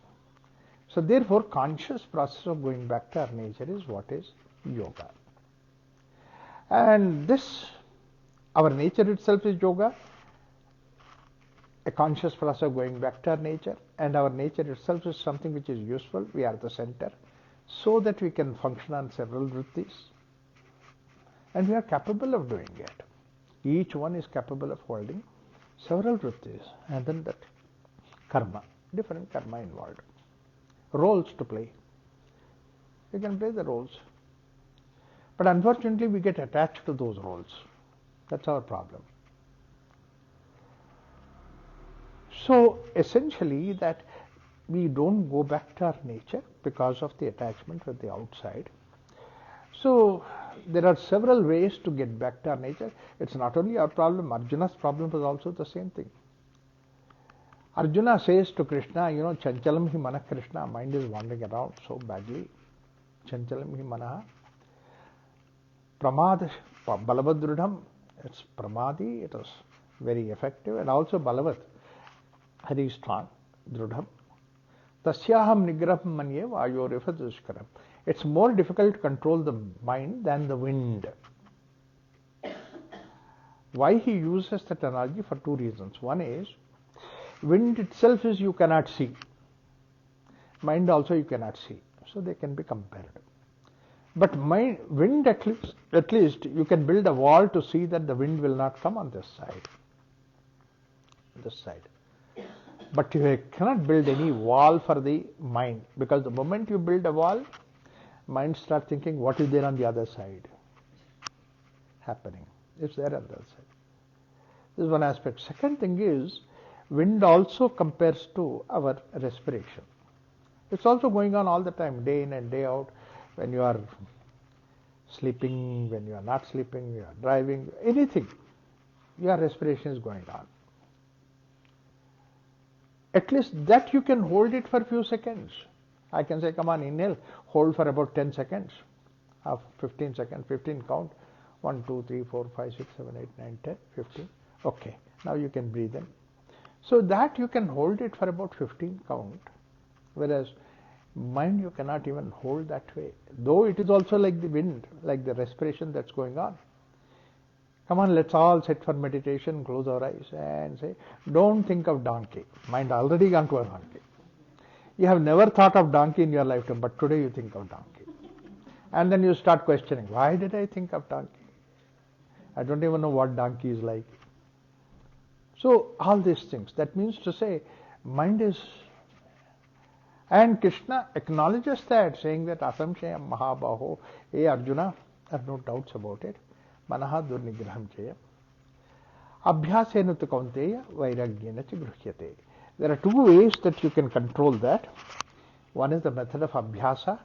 So therefore, conscious process of going back to our nature is what is yoga. And this, our nature itself is yoga, a conscious process of going back to our nature, and our nature itself is something which is useful. We are the center, so that we can function on several vrittis. And we are capable of doing it. Each one is capable of holding several vrittis, and then that karma, different karma involved. Roles to play. We can play the roles. But unfortunately, we get attached to those roles. That's our problem. So essentially, that we don't go back to our nature because of the attachment with the outside. So there are several ways to get back to our nature. It's not only our problem, Arjuna's problem was also the same thing. Arjuna says to Krishna, Chanchalam hi mana Krishna, mind is wandering around so badly. Chanchalam hi mana. Pramad, Balabadrudham, it's Pramadi, it is very effective, and also Balavat, very strong, Drudham. Tasyaham nigraham manye vayoreva dushkaram. It's more difficult to control the mind than the wind. Why he uses that analogy? For two reasons. One is, wind itself is you cannot see. Mind also you cannot see. So they can be compared. But wind at least you can build a wall to see that the wind will not come on this side. This side. But you cannot build any wall for the mind, because the moment you build a wall, mind starts thinking what is there on the other side happening. It's there on the other side. This is one aspect. Second thing is, wind also compares to our respiration. It's also going on all the time, day in and day out. When you are sleeping, when you are not sleeping, you are driving, anything, your respiration is going on. At least that you can hold it for a few seconds. I can say, come on, inhale, hold for about 10 seconds, 15 seconds, 15 count, 1, 2, 3, 4, 5, 6, 7, 8, 9, 10, 15. Okay, now you can breathe in. So that you can hold it for about 15 count, whereas mind you cannot even hold that way. Though it is also like the wind, like the respiration that's going on. Come on, let's all sit for meditation, close our eyes and say, don't think of donkey. Mind already gone to a donkey. You have never thought of donkey in your lifetime, but today you think of donkey. And then you start questioning, why did I think of donkey? I don't even know what donkey is like. So all these things, that means to say, mind is, and Krishna acknowledges that, saying that asamshayam mahabaho, hey Arjuna, I have no doubts about it, manaha durnigraham chayam, abhyasena tu kaunteya vairagyena cha gruhyate. There are two ways that you can control that. One is the method of abhyasa,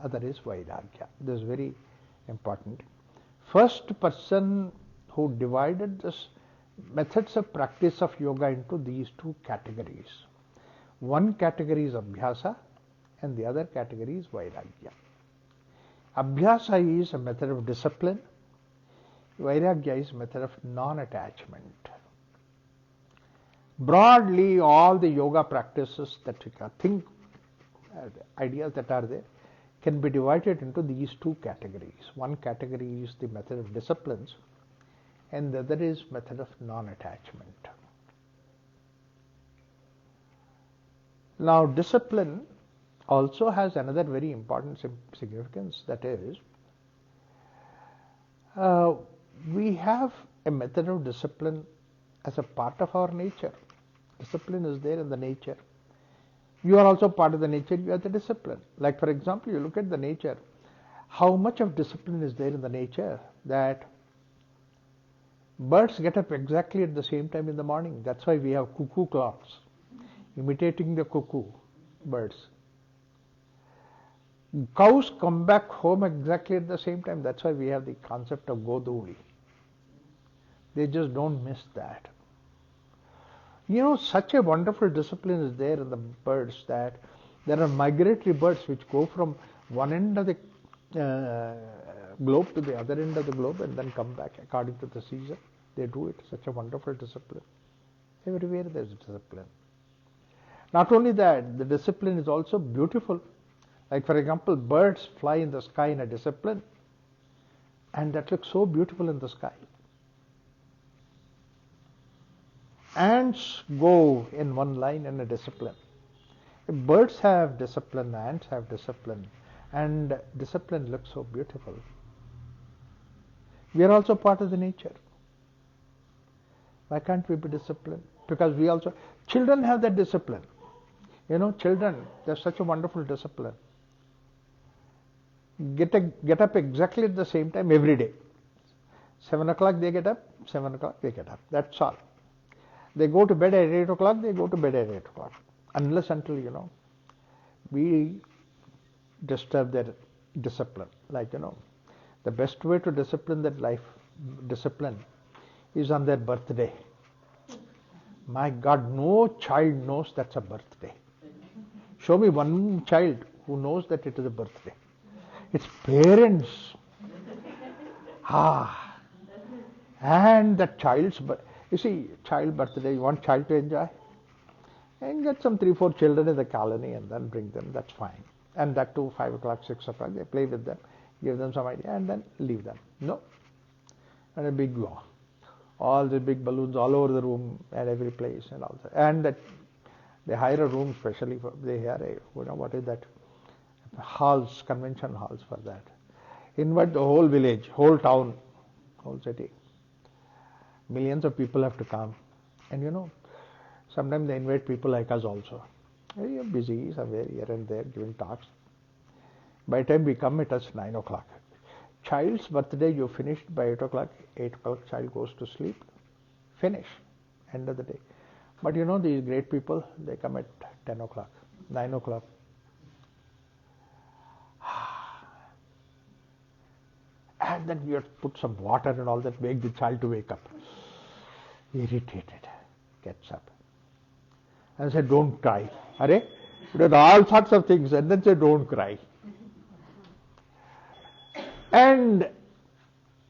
other is vairagya. This is very important. First person who divided this methods of practice of yoga into these two categories. One category is abhyasa and the other category is vairagya. Abhyasa is a method of discipline. Vairagya is a method of non-attachment. Broadly, all the yoga practices that you can think, ideas that are there, can be divided into these two categories. One category is the method of disciplines, and the other is method of non-attachment. Now, discipline also has another very important significance, that is, we have a method of discipline as a part of our nature. Discipline is there in the nature. You are also part of the nature, you are the discipline. Like for example, you look at the nature, how much of discipline is there in the nature that birds get up exactly at the same time in the morning. That's why we have cuckoo clocks, imitating the cuckoo birds. Cows come back home exactly at the same time. That's why we have the concept of Goduli. They just don't miss that. You know, such a wonderful discipline is there in the birds that there are migratory birds which go from one end of the globe to the other end of the globe and then come back according to the season. They do it. Such a wonderful discipline. Everywhere there is discipline. Not only that, the discipline is also beautiful. Like for example, birds fly in the sky in a discipline, and that looks so beautiful in the sky. Ants go in one line in a discipline. Birds have discipline, ants have discipline, and discipline looks so beautiful. We are also part of the nature. Why can't we be disciplined? Because we also, children have that discipline. You know, children, they have such a wonderful discipline. Get up exactly at the same time every day. 7 o'clock they get up, 7 o'clock they get up. That's all. They go to bed at 8 o'clock, they go to bed at 8 o'clock. Unless until, you know, we disturb their discipline. Like, you know, the best way to discipline is on their birthday. My God, no child knows that's a birthday. Show me one child who knows that it is a birthday. It's parents. And the child's birthday. You see, child birthday, you want child to enjoy? And get some 3-4 children in the colony and then bring them, that's fine. And that too, 5 o'clock, 6 o'clock, they play with them, give them some idea and then leave them. No. And a big go. All the big balloons all over the room and every place and all that. And that they hire a room specially for, they hire a, you know, what is that? Halls, convention halls for that. Invite the whole village, whole town, whole city. Millions of people have to come. And you know, sometimes they invite people like us also. We are busy somewhere here and there giving talks. By the time we come, it is 9 o'clock. Child's birthday, you finished by 8 o'clock. 8 o'clock, child goes to sleep. Finish. End of the day. But you know, these great people, they come at 10 o'clock, 9 o'clock. And then we have to put some water and all that, make the child to wake up. Irritated, gets up. And say, don't cry. Arey? There are all sorts of things, and then say, don't cry. And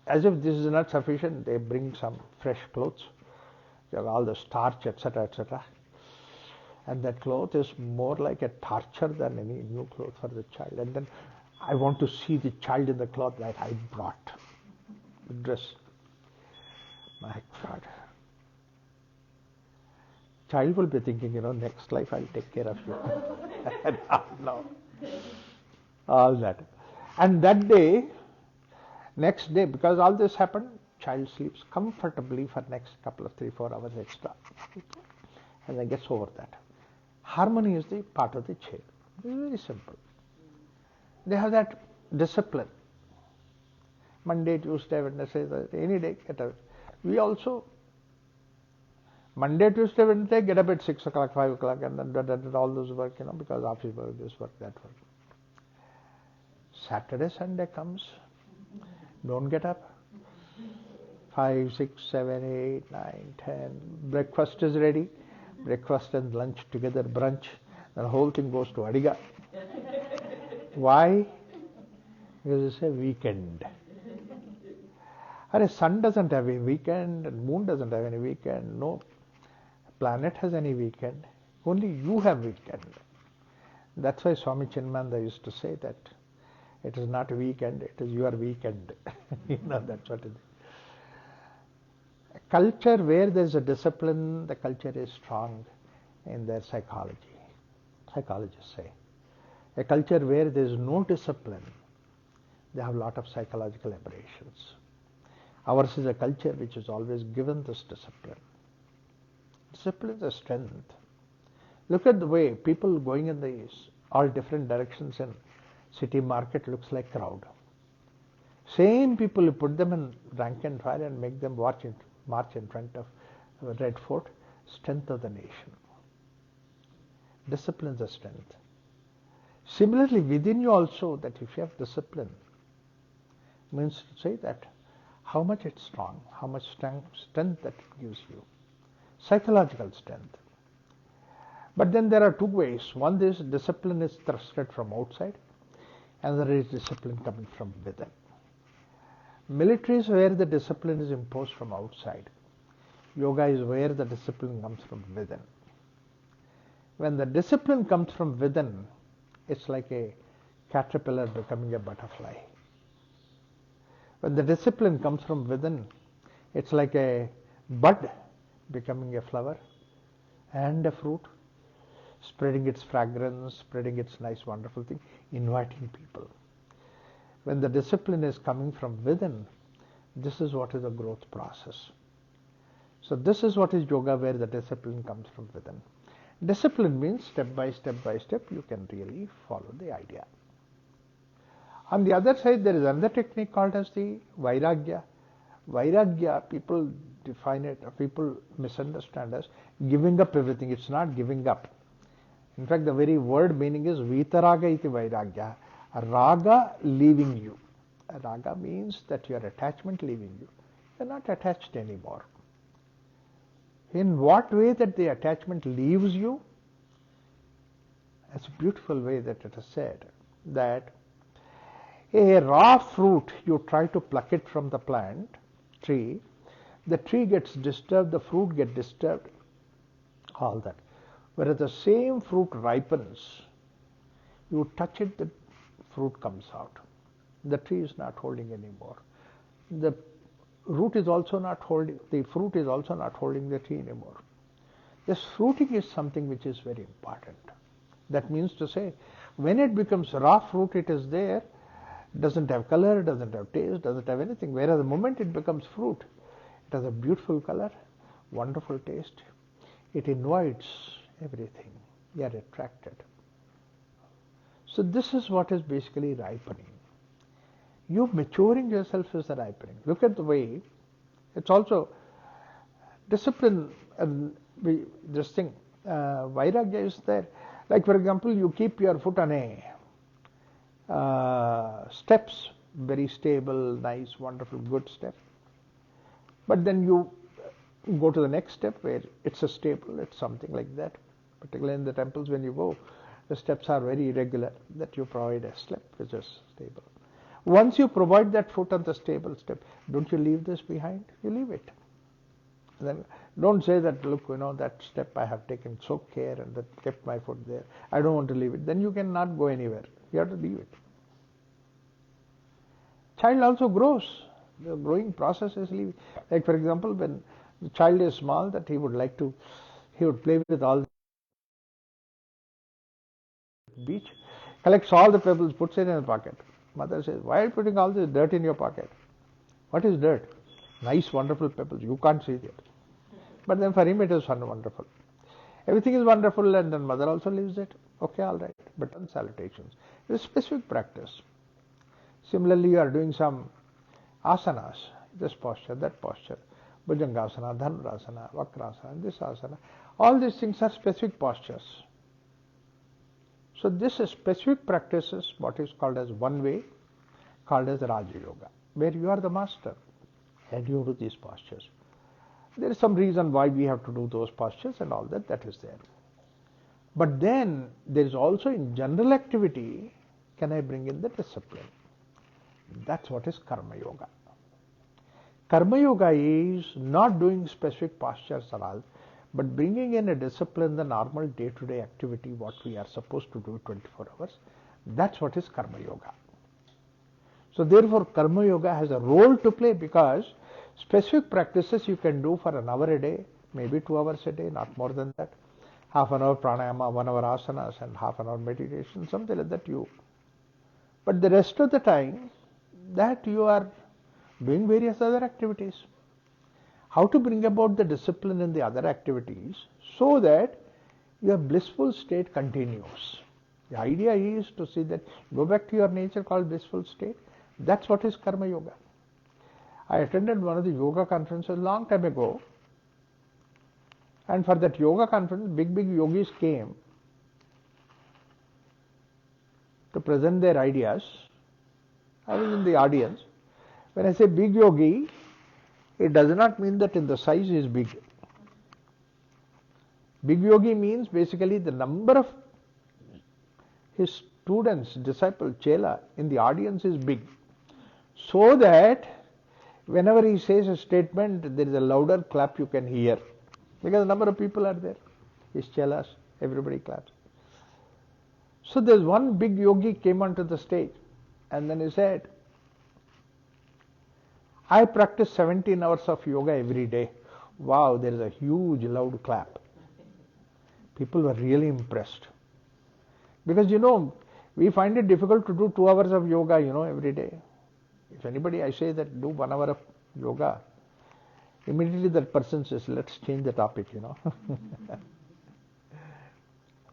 as if this is not sufficient, they bring some fresh clothes. They have all the starch, etc., etc. And that cloth is more like a torture than any new cloth for the child. And then I want to see the child in the cloth that I brought. The dress. My God. Child will be thinking, you know, next life I'll take care of you. No. All that. And that day, next day, because all this happened, child sleeps comfortably for next couple of 3-4 hours extra. And then gets over that. Harmony is the part of the chain. It's very simple. They have that discipline. Monday, Tuesday, Wednesday, Thursday, any day, get up. We also, Monday, Tuesday, Wednesday, get up at 6 o'clock, 5 o'clock, and then all those work, you know, because office work, this work, that work. Saturday, Sunday comes, don't get up. 5, 6, 7, 8, 9, 10. Breakfast is ready. Breakfast and lunch together, brunch. The whole thing goes to Adiga. Why? Because it's a weekend. Sun doesn't have a weekend, and moon doesn't have any weekend. No planet has any weekend. Only you have weekend. That's why Swami Chinmanda used to say that it is not a weekend, it is your weekend. You know, that's what it is. A culture where there is a discipline, the culture is strong in their psychology. Psychologists say. A culture where there is no discipline, they have a lot of psychological aberrations. Ours is a culture which is always given this discipline. Discipline is a strength. Look at the way people going in these all different directions in city market looks like crowd. Same people, you put them in rank and file and make them march in front of Red Fort, strength of the nation. Discipline is a strength. Similarly, within you also, that if you have discipline, means to say that how much it's strong, how much strength that it gives you, psychological strength. But then there are two ways. One is discipline is thrusted from outside, another is discipline coming from within. Military is where the discipline is imposed from outside. Yoga is where the discipline comes from within. When the discipline comes from within, it's like a caterpillar becoming a butterfly. When the discipline comes from within, it's like a bud becoming a flower and a fruit, spreading its fragrance, spreading its nice, wonderful thing, inviting people. When the discipline is coming from within, this is what is the growth process. So this is what is yoga, where the discipline comes from within. Discipline means step by step you can really follow the idea. On the other side, there is another technique called as the Vairagya. Vairagya, people define it, people misunderstand as giving up everything. It's not giving up. In fact, the very word meaning is Vitaraga iti Vairagya. Raga leaving you. Raga means that your attachment leaving you. You're not attached anymore. In what way that the attachment leaves you? It's a beautiful way that it is said, that a raw fruit, you try to pluck it from the plant, tree, the tree gets disturbed, the fruit gets disturbed, all that. Whereas the same fruit ripens, you touch it, the fruit comes out. The tree is not holding anymore. The root is also not holding, the fruit is also not holding the tree anymore. This fruiting is something which is very important. That means to say, when it becomes raw fruit, it is there, doesn't have color, doesn't have taste, doesn't have anything. Whereas the moment it becomes fruit, it has a beautiful color, wonderful taste. It invites everything. You are attracted. So this is what is basically ripening. You maturing yourself is the ripening. Look at the way, it's also discipline, and this thing, Vairagya is there. Like for example, you keep your foot on a steps, very stable, nice, wonderful, good step. But then you go to the next step where it's a stable, it's something like that. Particularly in the temples, when you go, the steps are very irregular, that you provide a step which is stable. Once you provide that foot on the stable step, don't you leave this behind? You leave it. Then don't say that, look, that step I have taken so care and that kept my foot there. I don't want to leave it. Then you cannot go anywhere. You have to leave it. Child also grows. The growing process is leaving. Like for example, when the child is small, that he would play with all the beach, collects all the pebbles, puts it in his pocket. Mother says, why are you putting all this dirt in your pocket? What is dirt? Nice, wonderful pebbles. You can't see it. But then for him it is wonderful. Everything is wonderful, and then mother also leaves it. Okay, all right. But on salutations. It is specific practice. Similarly, you are doing some asanas, this posture, that posture, Bhujangasana, Dhanurasana, Vakrasana, this asana. All these things are specific postures. So this is specific practices, what is called as one way, called as Raja Yoga, where you are the master and you do these postures. There is some reason why we have to do those postures and all that, that is there. But then there is also in general activity, can I bring in the discipline? That's what is Karma Yoga. Karma Yoga is not doing specific postures at all, but bringing in a discipline, the normal day-to-day activity, what we are supposed to do 24 hours, that's what is Karma Yoga. So therefore, Karma Yoga has a role to play, because specific practices you can do for an hour a day, maybe 2 hours a day, not more than that. Half an hour pranayama, 1 hour asanas, and half an hour meditation, something like that you. But the rest of the time, that you are doing various other activities. How to bring about the discipline in the other activities so that your blissful state continues. The idea is to see that, go back to your nature called blissful state. That's what is Karma Yoga. I attended one of the yoga conferences long time ago, and for that yoga conference, big yogis came to present their ideas. I was in the audience. When I say big yogi, it does not mean that in the size is big. Big yogi means basically the number of his students, disciple, chela in the audience is big. So that whenever he says a statement, there is a louder clap you can hear. Because the number of people are there. His chelas, everybody claps. So there's one big yogi came onto the stage and then he said, I practice 17 hours of yoga every day. Wow, there is a huge loud clap. People were really impressed. Because we find it difficult to do 2 hours of yoga, every day. If anybody, I say that do 1 hour of yoga, immediately that person says, let's change the topic,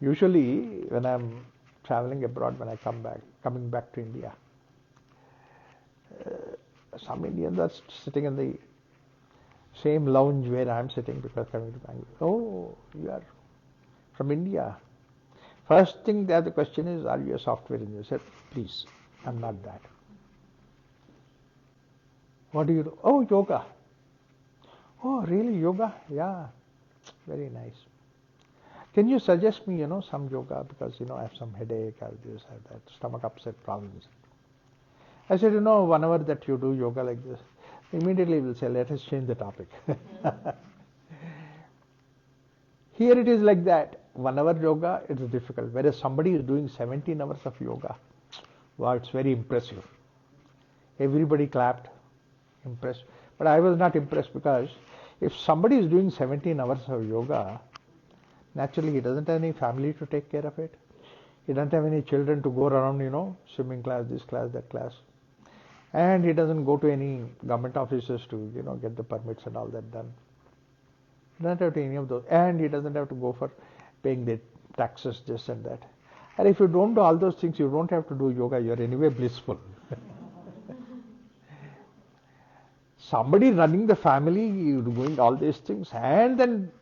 Usually, when I'm traveling abroad, when I coming back to India, some Indians are sitting in the same lounge where I'm sitting because coming to Bangalore. Oh, you are from India. First thing the question is, are you a software engineer? I said, please, I'm not that. What do you do? Oh, yoga. Oh, really, yoga? Yeah, very nice. Can you suggest me, some yoga because, I have some headache, I have this, I have that, stomach upset problems. I said, 1 hour that you do yoga like this, immediately will say, let us change the topic. Here it is like that. 1 hour yoga, it is difficult. Whereas somebody is doing 17 hours of yoga, wow, it's very impressive. Everybody clapped, impressed. But I was not impressed because if somebody is doing 17 hours of yoga, naturally he doesn't have any family to take care of it. He doesn't have any children to go around, swimming class, this class, that class. And he doesn't go to any government offices to, get the permits and all that done. He doesn't have to any of those. And he doesn't have to go for paying the taxes, this and that. And if you don't do all those things, you don't have to do yoga. You're anyway blissful. Somebody running the family, doing all these things, and then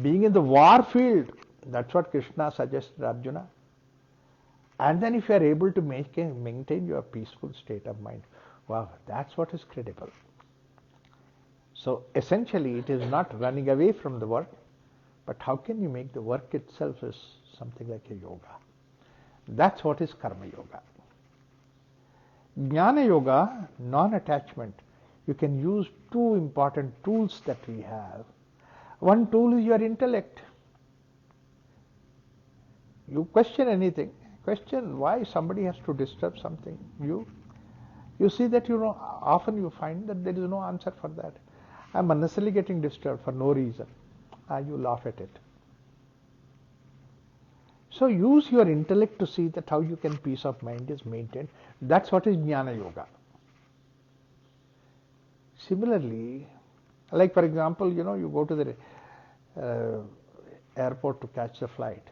being in the war field, that's what Krishna suggested Arjuna. And then if you are able to maintain your peaceful state of mind, wow, that's what is credible. So essentially it is not running away from the work, but how can you make the work itself is something like a yoga. That's what is karma yoga. Jnana yoga, non-attachment. You can use two important tools that we have. One tool is your intellect. You question anything. Question why somebody has to disturb something. You see that often you find that there is no answer for that. I'm unnecessarily getting disturbed for no reason. You laugh at it. So use your intellect to see that how you can peace of mind is maintained. That's what is Jnana Yoga. Similarly, like for example, you go to the airport to catch the flight.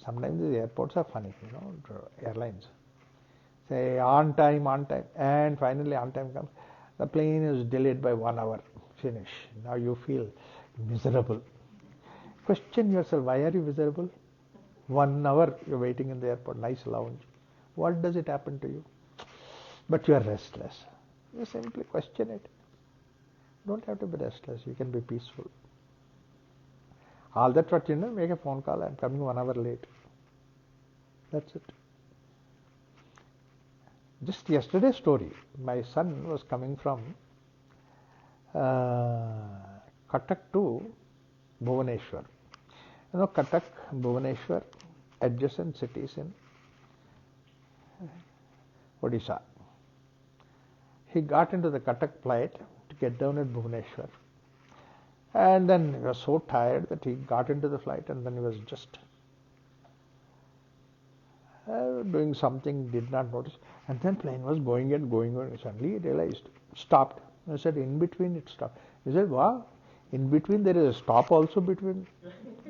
Sometimes the airports are funny, airlines. Say on time, and finally on time comes. The plane is delayed by 1 hour. Finish. Now you feel miserable. Question yourself, why are you miserable? 1 hour you're waiting in the airport, nice lounge. What does it happen to you? But you are restless. You simply question it. Don't have to be restless. You can be peaceful. All that what make a phone call. I'm coming 1 hour late. That's it. Just yesterday's story. My son was coming from Cuttack to Bhubaneswar. Cuttack, Bhubaneswar, adjacent cities in Odisha. He got into the Cuttack flight to get down at Bhubaneswar. And then he was so tired that he got into the flight and then he was just doing something, did not notice. And then plane was going and going on. Suddenly he realized, stopped. I said, in between it stopped. He said, wow, in between there is a stop also between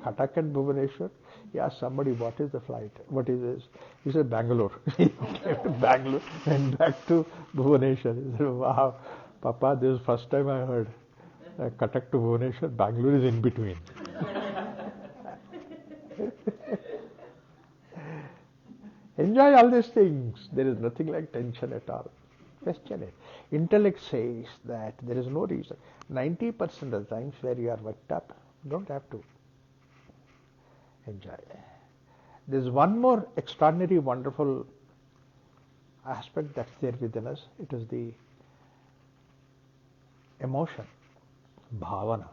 Cuttack and Bhubaneswar. He asked somebody, what is the flight? What is this? He said, Bangalore. He came to Bangalore and back to Bhubaneswar. He said, wow, Papa, this is the first time I heard. Cuttack to Bhubaneswar, Bangalore is in between. Enjoy all these things. There is nothing like tension at all. Question it. Intellect says that there is no reason. 90% of the times where you are worked up, you don't have to enjoy. There's one more extraordinary, wonderful aspect that's there within us. It is the emotion, bhavana,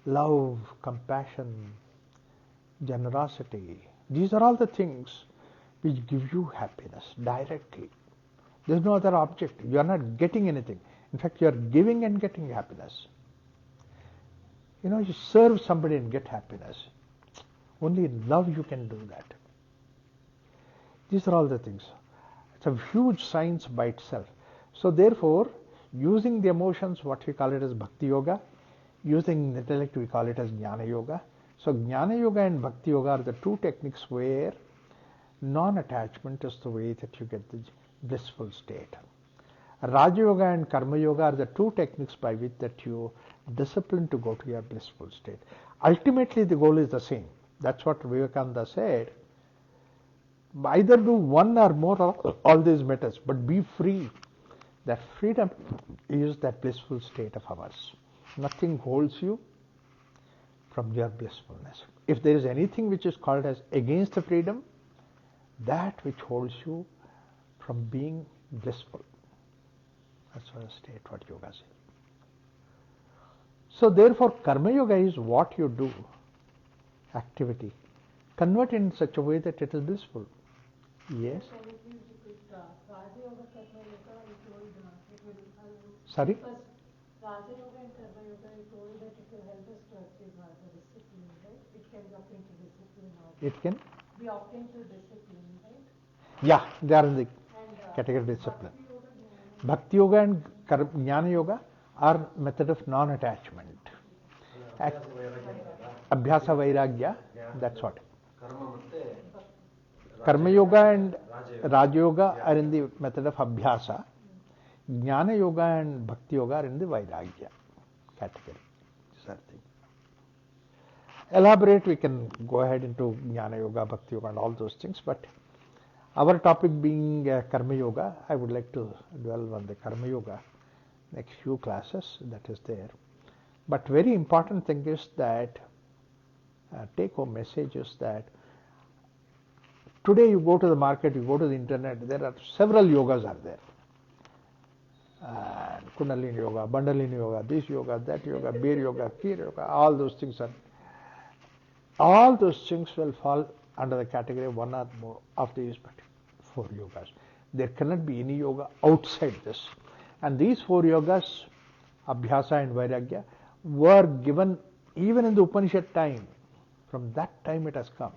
love, compassion, generosity. These are all the things which give you happiness directly. There's no other object. You are not getting anything. In fact, you are giving and getting happiness. You serve somebody and get happiness. Only in love you can do that. These are all the things. It's a huge science by itself. So therefore, using the emotions, what we call it as Bhakti Yoga, using intellect, we call it as Jnana Yoga. So Jnana Yoga and Bhakti Yoga are the two techniques where non-attachment is the way that you get the blissful state. Raja Yoga and Karma Yoga are the two techniques by which that you discipline to go to your blissful state. Ultimately, the goal is the same. That's what Vivekananda said. Either do one or more of all these matters, but be free. That freedom is that blissful state of ours. Nothing holds you from your blissfulness. If there is anything which is called as against the freedom, that which holds you from being blissful. That's what a state, what yoga says. So therefore, Karma Yoga is what you do, activity. Convert in such a way that it is blissful. Yes? Raja Yoga, Karma Yoga, you told it will Sorry? because Raja Yoga and Karma Yoga, you told that it will help us to achieve the discipline, right? It can be up into discipline or It can? be up into discipline, right? Yeah, they are in the And category of discipline. Bhakti Yoga, Jnana Yoga. Bhakti Yoga and Jnana Yoga are method of non-attachment. Abhyasa Vairagya, that's what. Karma Yoga and Raja Yoga are in the method of Abhyasa. Jnana Yoga and Bhakti Yoga are in the Vairagya category. These are things. Elaborate, we can go ahead into Jnana Yoga, Bhakti Yoga and all those things, but our topic being Karma Yoga, I would like to dwell on the Karma Yoga next few classes that is there. But very important thing is that take home message is that today you go to the market, you go to the internet, there are several yogas are there. Kundalini Yoga, Bandalini Yoga, this yoga, that yoga, Beer Yoga, Kir Yoga, all those things will fall under the category of one or more of these four yogas. There cannot be any yoga outside this. And these four yogas, Abhyasa and Vairagya, were given even in the Upanishad time. From that time it has come.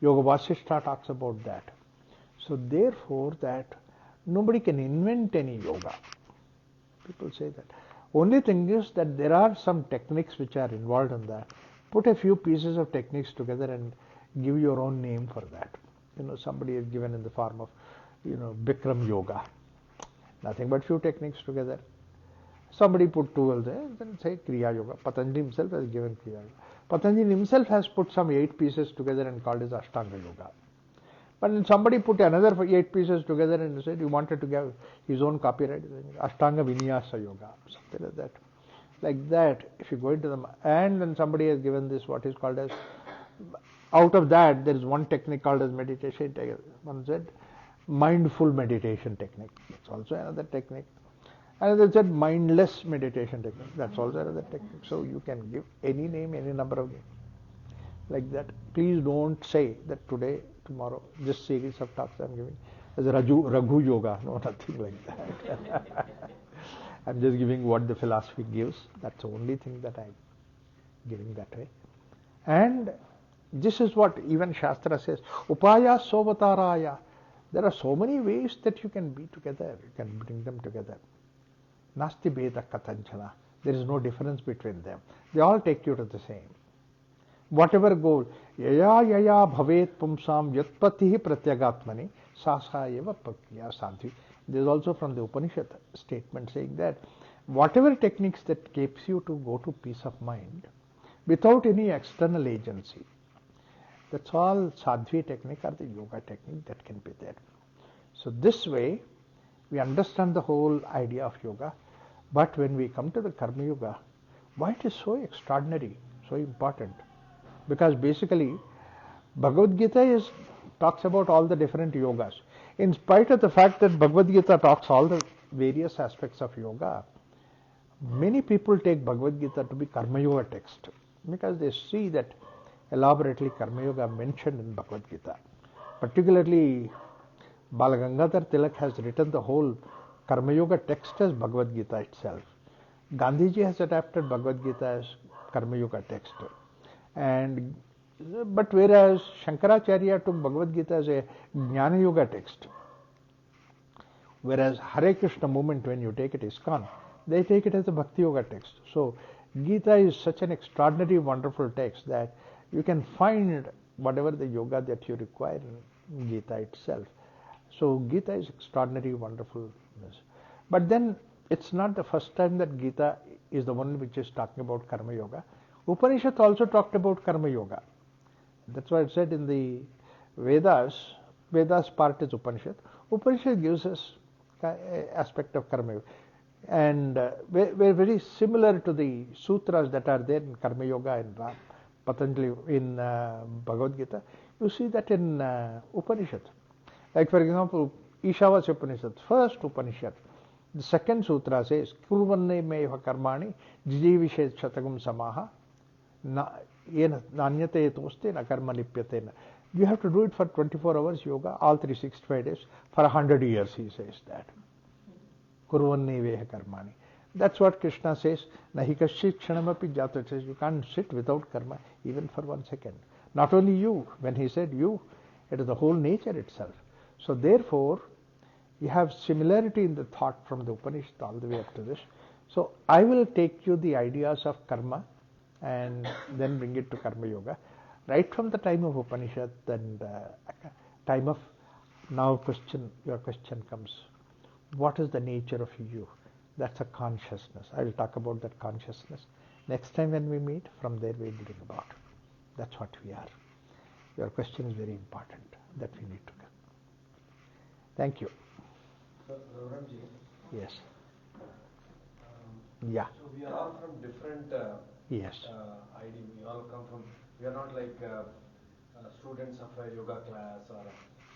Yoga Vasistha talks about that. So therefore that nobody can invent any yoga. People say that. Only thing is that there are some techniques which are involved in that. Put a few pieces of techniques together and give your own name for that. Somebody is given in the form of, Bikram Yoga. Nothing but few techniques together. Somebody put 12 there, then say Kriya Yoga. Patanjali himself has given Kriya Yoga. Patanjali himself has put some 8 pieces together and called it Ashtanga Yoga. But then somebody put another 8 pieces together and said he wanted to give his own copyright. Ashtanga Vinyasa Yoga, something like that. Like that, if you go into them, and then somebody has given this what is called as, out of that there is one technique called as meditation. One said mindful meditation technique. That's also another technique. Another said mindless meditation technique. That's also another technique. So you can give any name, any number of names. Like that. Please don't say that today, tomorrow, this series of talks I'm giving is Raghu Yoga. No, nothing like that. I'm just giving what the philosophy gives. That's the only thing that I'm giving that way. And this is what even Shastra says. Upaya sovataraya. There are so many ways that you can be together. You can bring them together. Nasti Bheda Katanchana. There is no difference between them. They all take you to the same. Whatever goal. Yaya bhavet pumsam yatpatihi pratyagatmani sasa eva pakya sadhi. There is also from the Upanishad statement saying that whatever techniques that keeps you to go to peace of mind without any external agency, that's all sadhvi technique or the yoga technique that can be there. So this way, we understand the whole idea of yoga, but when we come to the Karma Yoga, why it is so extraordinary, so important? Because basically, Bhagavad Gita talks about all the different yogas. In spite of the fact that Bhagavad Gita talks all the various aspects of yoga, many people take Bhagavad Gita to be Karma Yoga text because they see that elaborately Karma Yoga mentioned in Bhagavad Gita. Particularly, Balagangadhar Tilak has written the whole Karma Yoga text as Bhagavad Gita itself. Gandhiji has adapted Bhagavad Gita as Karma Yoga text. But whereas Shankaracharya took Bhagavad Gita as a Jnana Yoga text, whereas Hare Krishna movement, when you take it, ISKCON, they take it as a Bhakti Yoga text. So Gita is such an extraordinary, wonderful text that you can find whatever the yoga that you require in Gita itself. So Gita is extraordinary, wonderful. But then it's not the first time that Gita is the one which is talking about Karma Yoga. Upanishads also talked about Karma Yoga. That's why it said in the Vedas part is Upanishad. Upanishad gives us aspect of Karma Yoga. And we're very similar to the sutras that are there in Karma Yoga and Patanjali in Bhagavad Gita. You see that in Upanishad. Like for example, Ishavasya Upanishad, first Upanishad, the second sutra says, Kurvanne meva karmani jijivishet shatagum samaha nanyate toste na karma lipyate na. You have to do it for 24 hours yoga, all 365 days, for 100 years, he says that. Kurvanne veha karmani. That's what Krishna says. Nahi kaschit kshanamapi jata, says you can't sit without karma even for 1 second. Not only you, when he said you, it is the whole nature itself. So therefore, you have similarity in the thought from the Upanishad all the way up to this. So I will take you the ideas of karma and then bring it to Karma Yoga. Right from the time of Upanishad and time of now your question comes. What is the nature of you? That's a consciousness. I will talk about that consciousness. Next time when we meet, from there we will bring about. That's what we are. Your question is very important that we need to get. Thank you. So, Raghuramji. Yes. Yeah. So we are all from different Yes. ID. We all come from, we are not like students of a yoga class or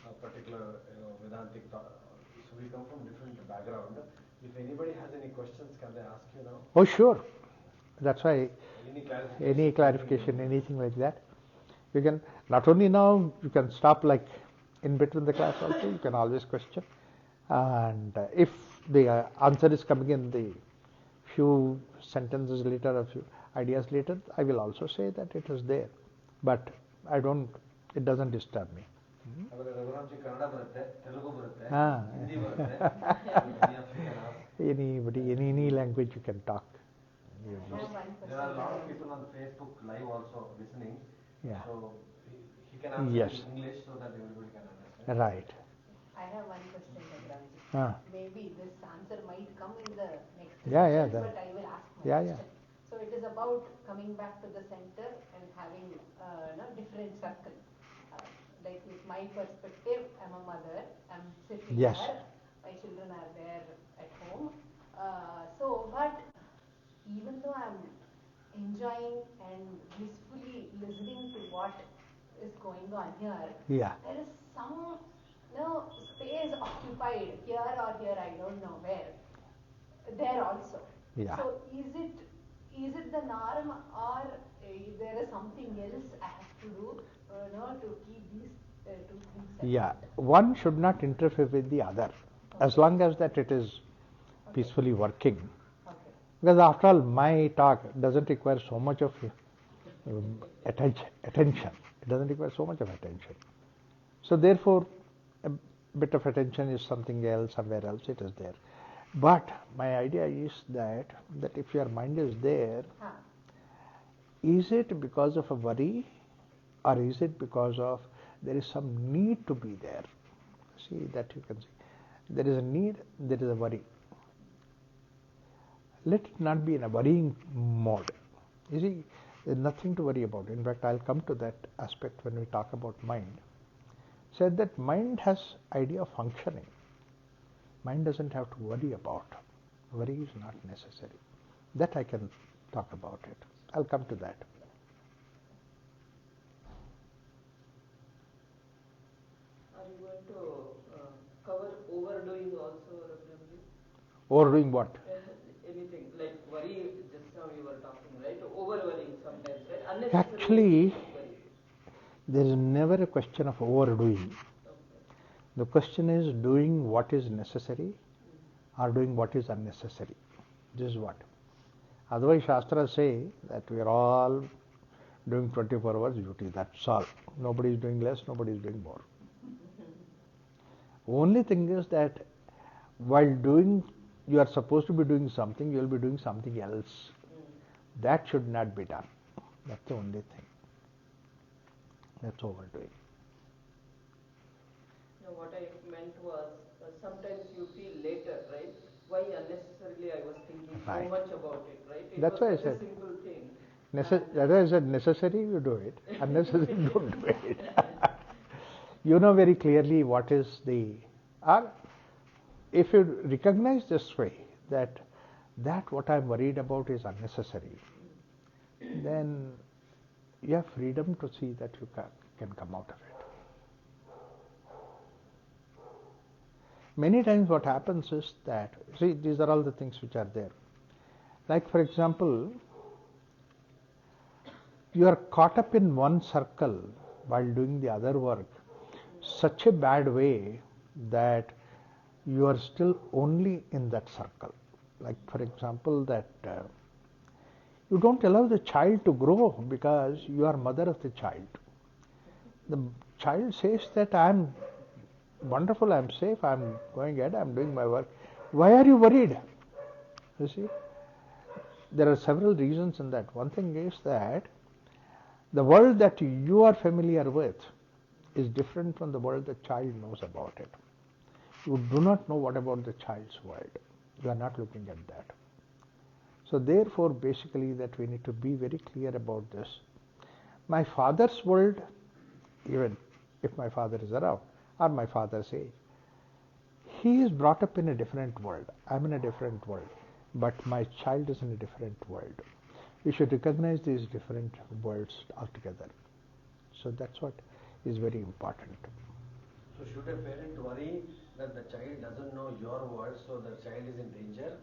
a particular Vedantic thought. So we come from different background. If anybody has any questions, can they ask you now? Oh, sure. That's why Any clarification, anything like that. You can, not only now, you can stop like in between the class also, you can always question. And if the answer is coming in the few sentences later, a few ideas later, I will also say that it is there. But it doesn't disturb me. Raghuramji, Kannada ಬರುತ್ತೆ, Telugu ಬರುತ್ತೆ, Ah. Hindi ಬರುತ್ತೆ. Any of you can ask. Anybody, any language you can talk. You I just- have one There are a lot of question. people on Facebook live also listening. Yeah. So he can answer Yes. in English so that everybody can understand. Right. I have one question, Raghuramji. Ah. Maybe this answer might come in the next Yeah, yeah, session, that- but I will ask my Yeah, yeah. question. So it is about coming back to the center and having different circle. Like with my perspective, I'm a mother. I'm sitting Yes. here. My children are there at home. But even though I'm enjoying and blissfully listening to what is going on here, Yeah. there is some space occupied here or here, I don't know where, there also. Yeah. So is it the norm, or there is something else I have to do to keep these two things separate? Yeah. One should not interfere with the other, as long as that it is peacefully working. Okay. Because after all, my talk doesn't require so much of attention. It doesn't require so much of attention. So therefore, a bit of attention is something else, somewhere else it is there. But my idea is that if your mind is there, is it because of a worry, or is it because of there is some need to be there? See, that you can see. There is a need, there is a worry. Let it not be in a worrying mode. You see, there's nothing to worry about. In fact, I'll come to that aspect when we talk about mind. Said that mind has idea of functioning. Mind doesn't have to worry about. Worry is not necessary. That I can talk about it. I'll come to that. Are you going to cover overdoing also, Raghuramji? Overdoing what? Anything like worry, just now you were talking, right? Over worrying sometimes, right? Unnecessary Actually, worry. there is never a question of overdoing. Okay. The question is doing what is necessary or doing what is unnecessary. This is what. Otherwise, Shastras say that we are all doing 24 hours duty. That's all. Nobody is doing less, nobody is doing more. Only thing is that while doing, you are supposed to be doing something, you will be doing something else. That should not be done. That's the only thing. That's overdoing. No, what I meant was sometimes you feel later, right? Why unnecessarily I was thinking Right. so much about it, right? It That's was why I such said. a simple thing. That's why I said necessary, you do it. Unnecessary, don't do it. You know very clearly what is the. Or if you recognize this way that what I'm worried about is unnecessary, then you have freedom to see that you can come out of it. Many times what happens is that, see, these are all the things which are there. Like for example, you are caught up in one circle while doing the other work, such a bad way that you are still only in that circle. Like for example, that you don't allow the child to grow because you are mother of the child. The child says that I'm wonderful, I'm safe, I'm going ahead, I'm doing my work. Why are you worried? You see, there are several reasons in that. One thing is that the world that you are familiar with is different from the world the child knows about it. You do not know what about the child's world. You are not looking at that. So therefore, basically, that we need to be very clear about this. My father's world, even if my father is around, or my father's age, he is brought up in a different world. I'm in a different world. But my child is in a different world. We should recognize these different worlds altogether. So that's what is very important. So should a parent worry that the child doesn't know your world, so the child is in danger?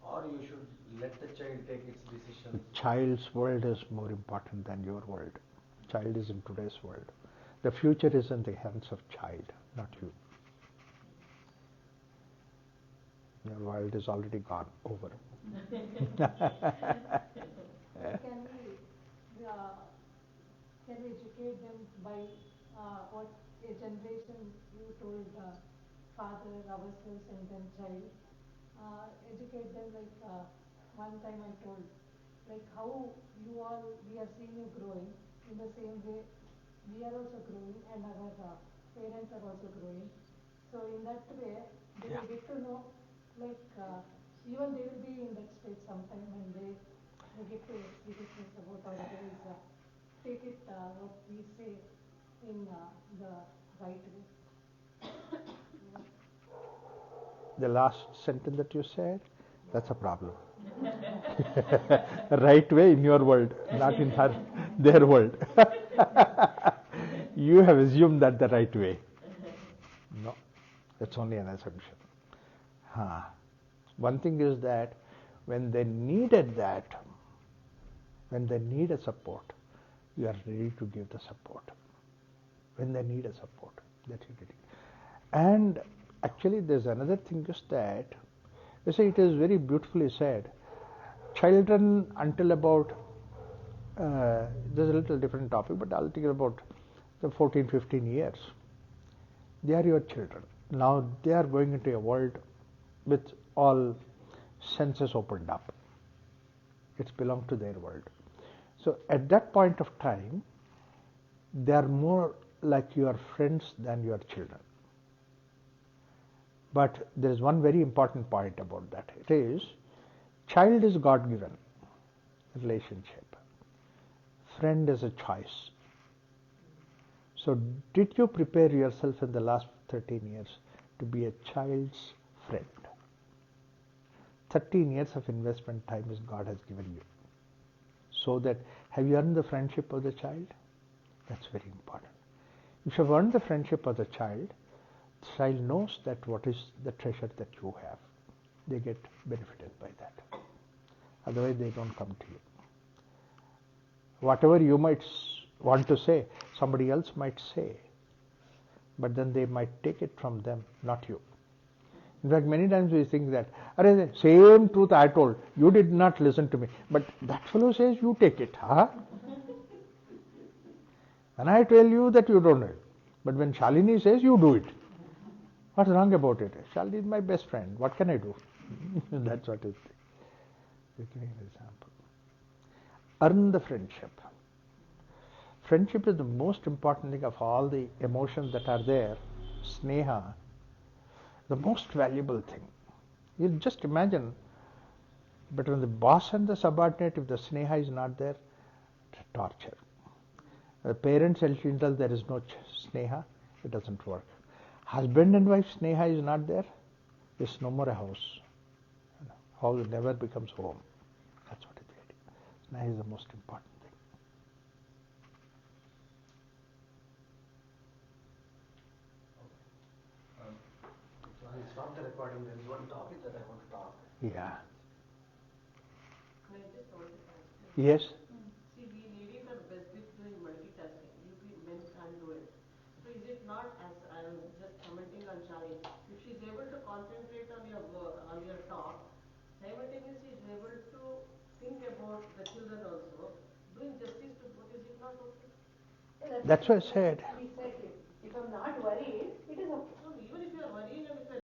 Or you should let the child take its decisions? Child's world is more important than your world. Child is in today's world. The future is in the hands of child, not you. Your world is already gone over. Can we educate them by what a generation you told father, ourselves, and then child? Educate them like one time I told, like how we are seeing you growing. In the same way, we are also growing, and our parents are also growing. So in that way, they will get to know, like even they will be in that stage sometime, and they get to speak with us about, or otherwise take it what we say in the right way. The last sentence that you said, that's a problem. Right way in your world, not in their world. You have assumed that the right way. No, that's only an assumption. One thing is that when they needed that, when they need a support, you are ready to give the support. When they need a support, that you get it. And actually, there's another thing is that, you see, it is very beautifully said. Children until about, there's a little different topic, but I'll take about the 14, 15 years. They are your children. Now they are going into a world with all senses opened up. It's belonged to their world. So at that point of time, they are more like your friends than your children. But there is one very important point about that. It is, child is God-given relationship. Friend is a choice. So did you prepare yourself in the last 13 years to be a child's friend. 13 years of investment time is God has given you. So that, have you earned the friendship of the child? That's very important. If you have earned the friendship of the child knows that what is the treasure that you have. They get benefited by that. Otherwise, they don't come to you. Whatever you might want to say, somebody else might say, but then they might take it from them, not you. In fact, many times we think that, same truth I told, you did not listen to me, but that fellow says you take it, huh? And I tell you that you don't do it. But when Shalini says, you do it. What's wrong about it? Shalini is my best friend. What can I do? That's what it is. We're giving an example. Earn the friendship. Friendship is the most important thing of all the emotions that are there. Sneha, the most valuable thing. You just imagine, between the boss and the subordinate, if the sneha is not there, torture. The parents and children, there is no sneha, it doesn't work. Husband and wife sneha is not there, it's no more a house. House never becomes home. That's what it is. Sneha is the most important thing. So I'll stop the recording. There is one topic that I want to talk. Yeah. I just want to ask you. Yes. See, we ladies are best with doing multitasking. Men can't do it. So is it not, as I am just commenting on Shali, if she is able to concentrate on your talk, simultaneously is able to think about the children also, doing justice to both, is it not okay? That's what I said.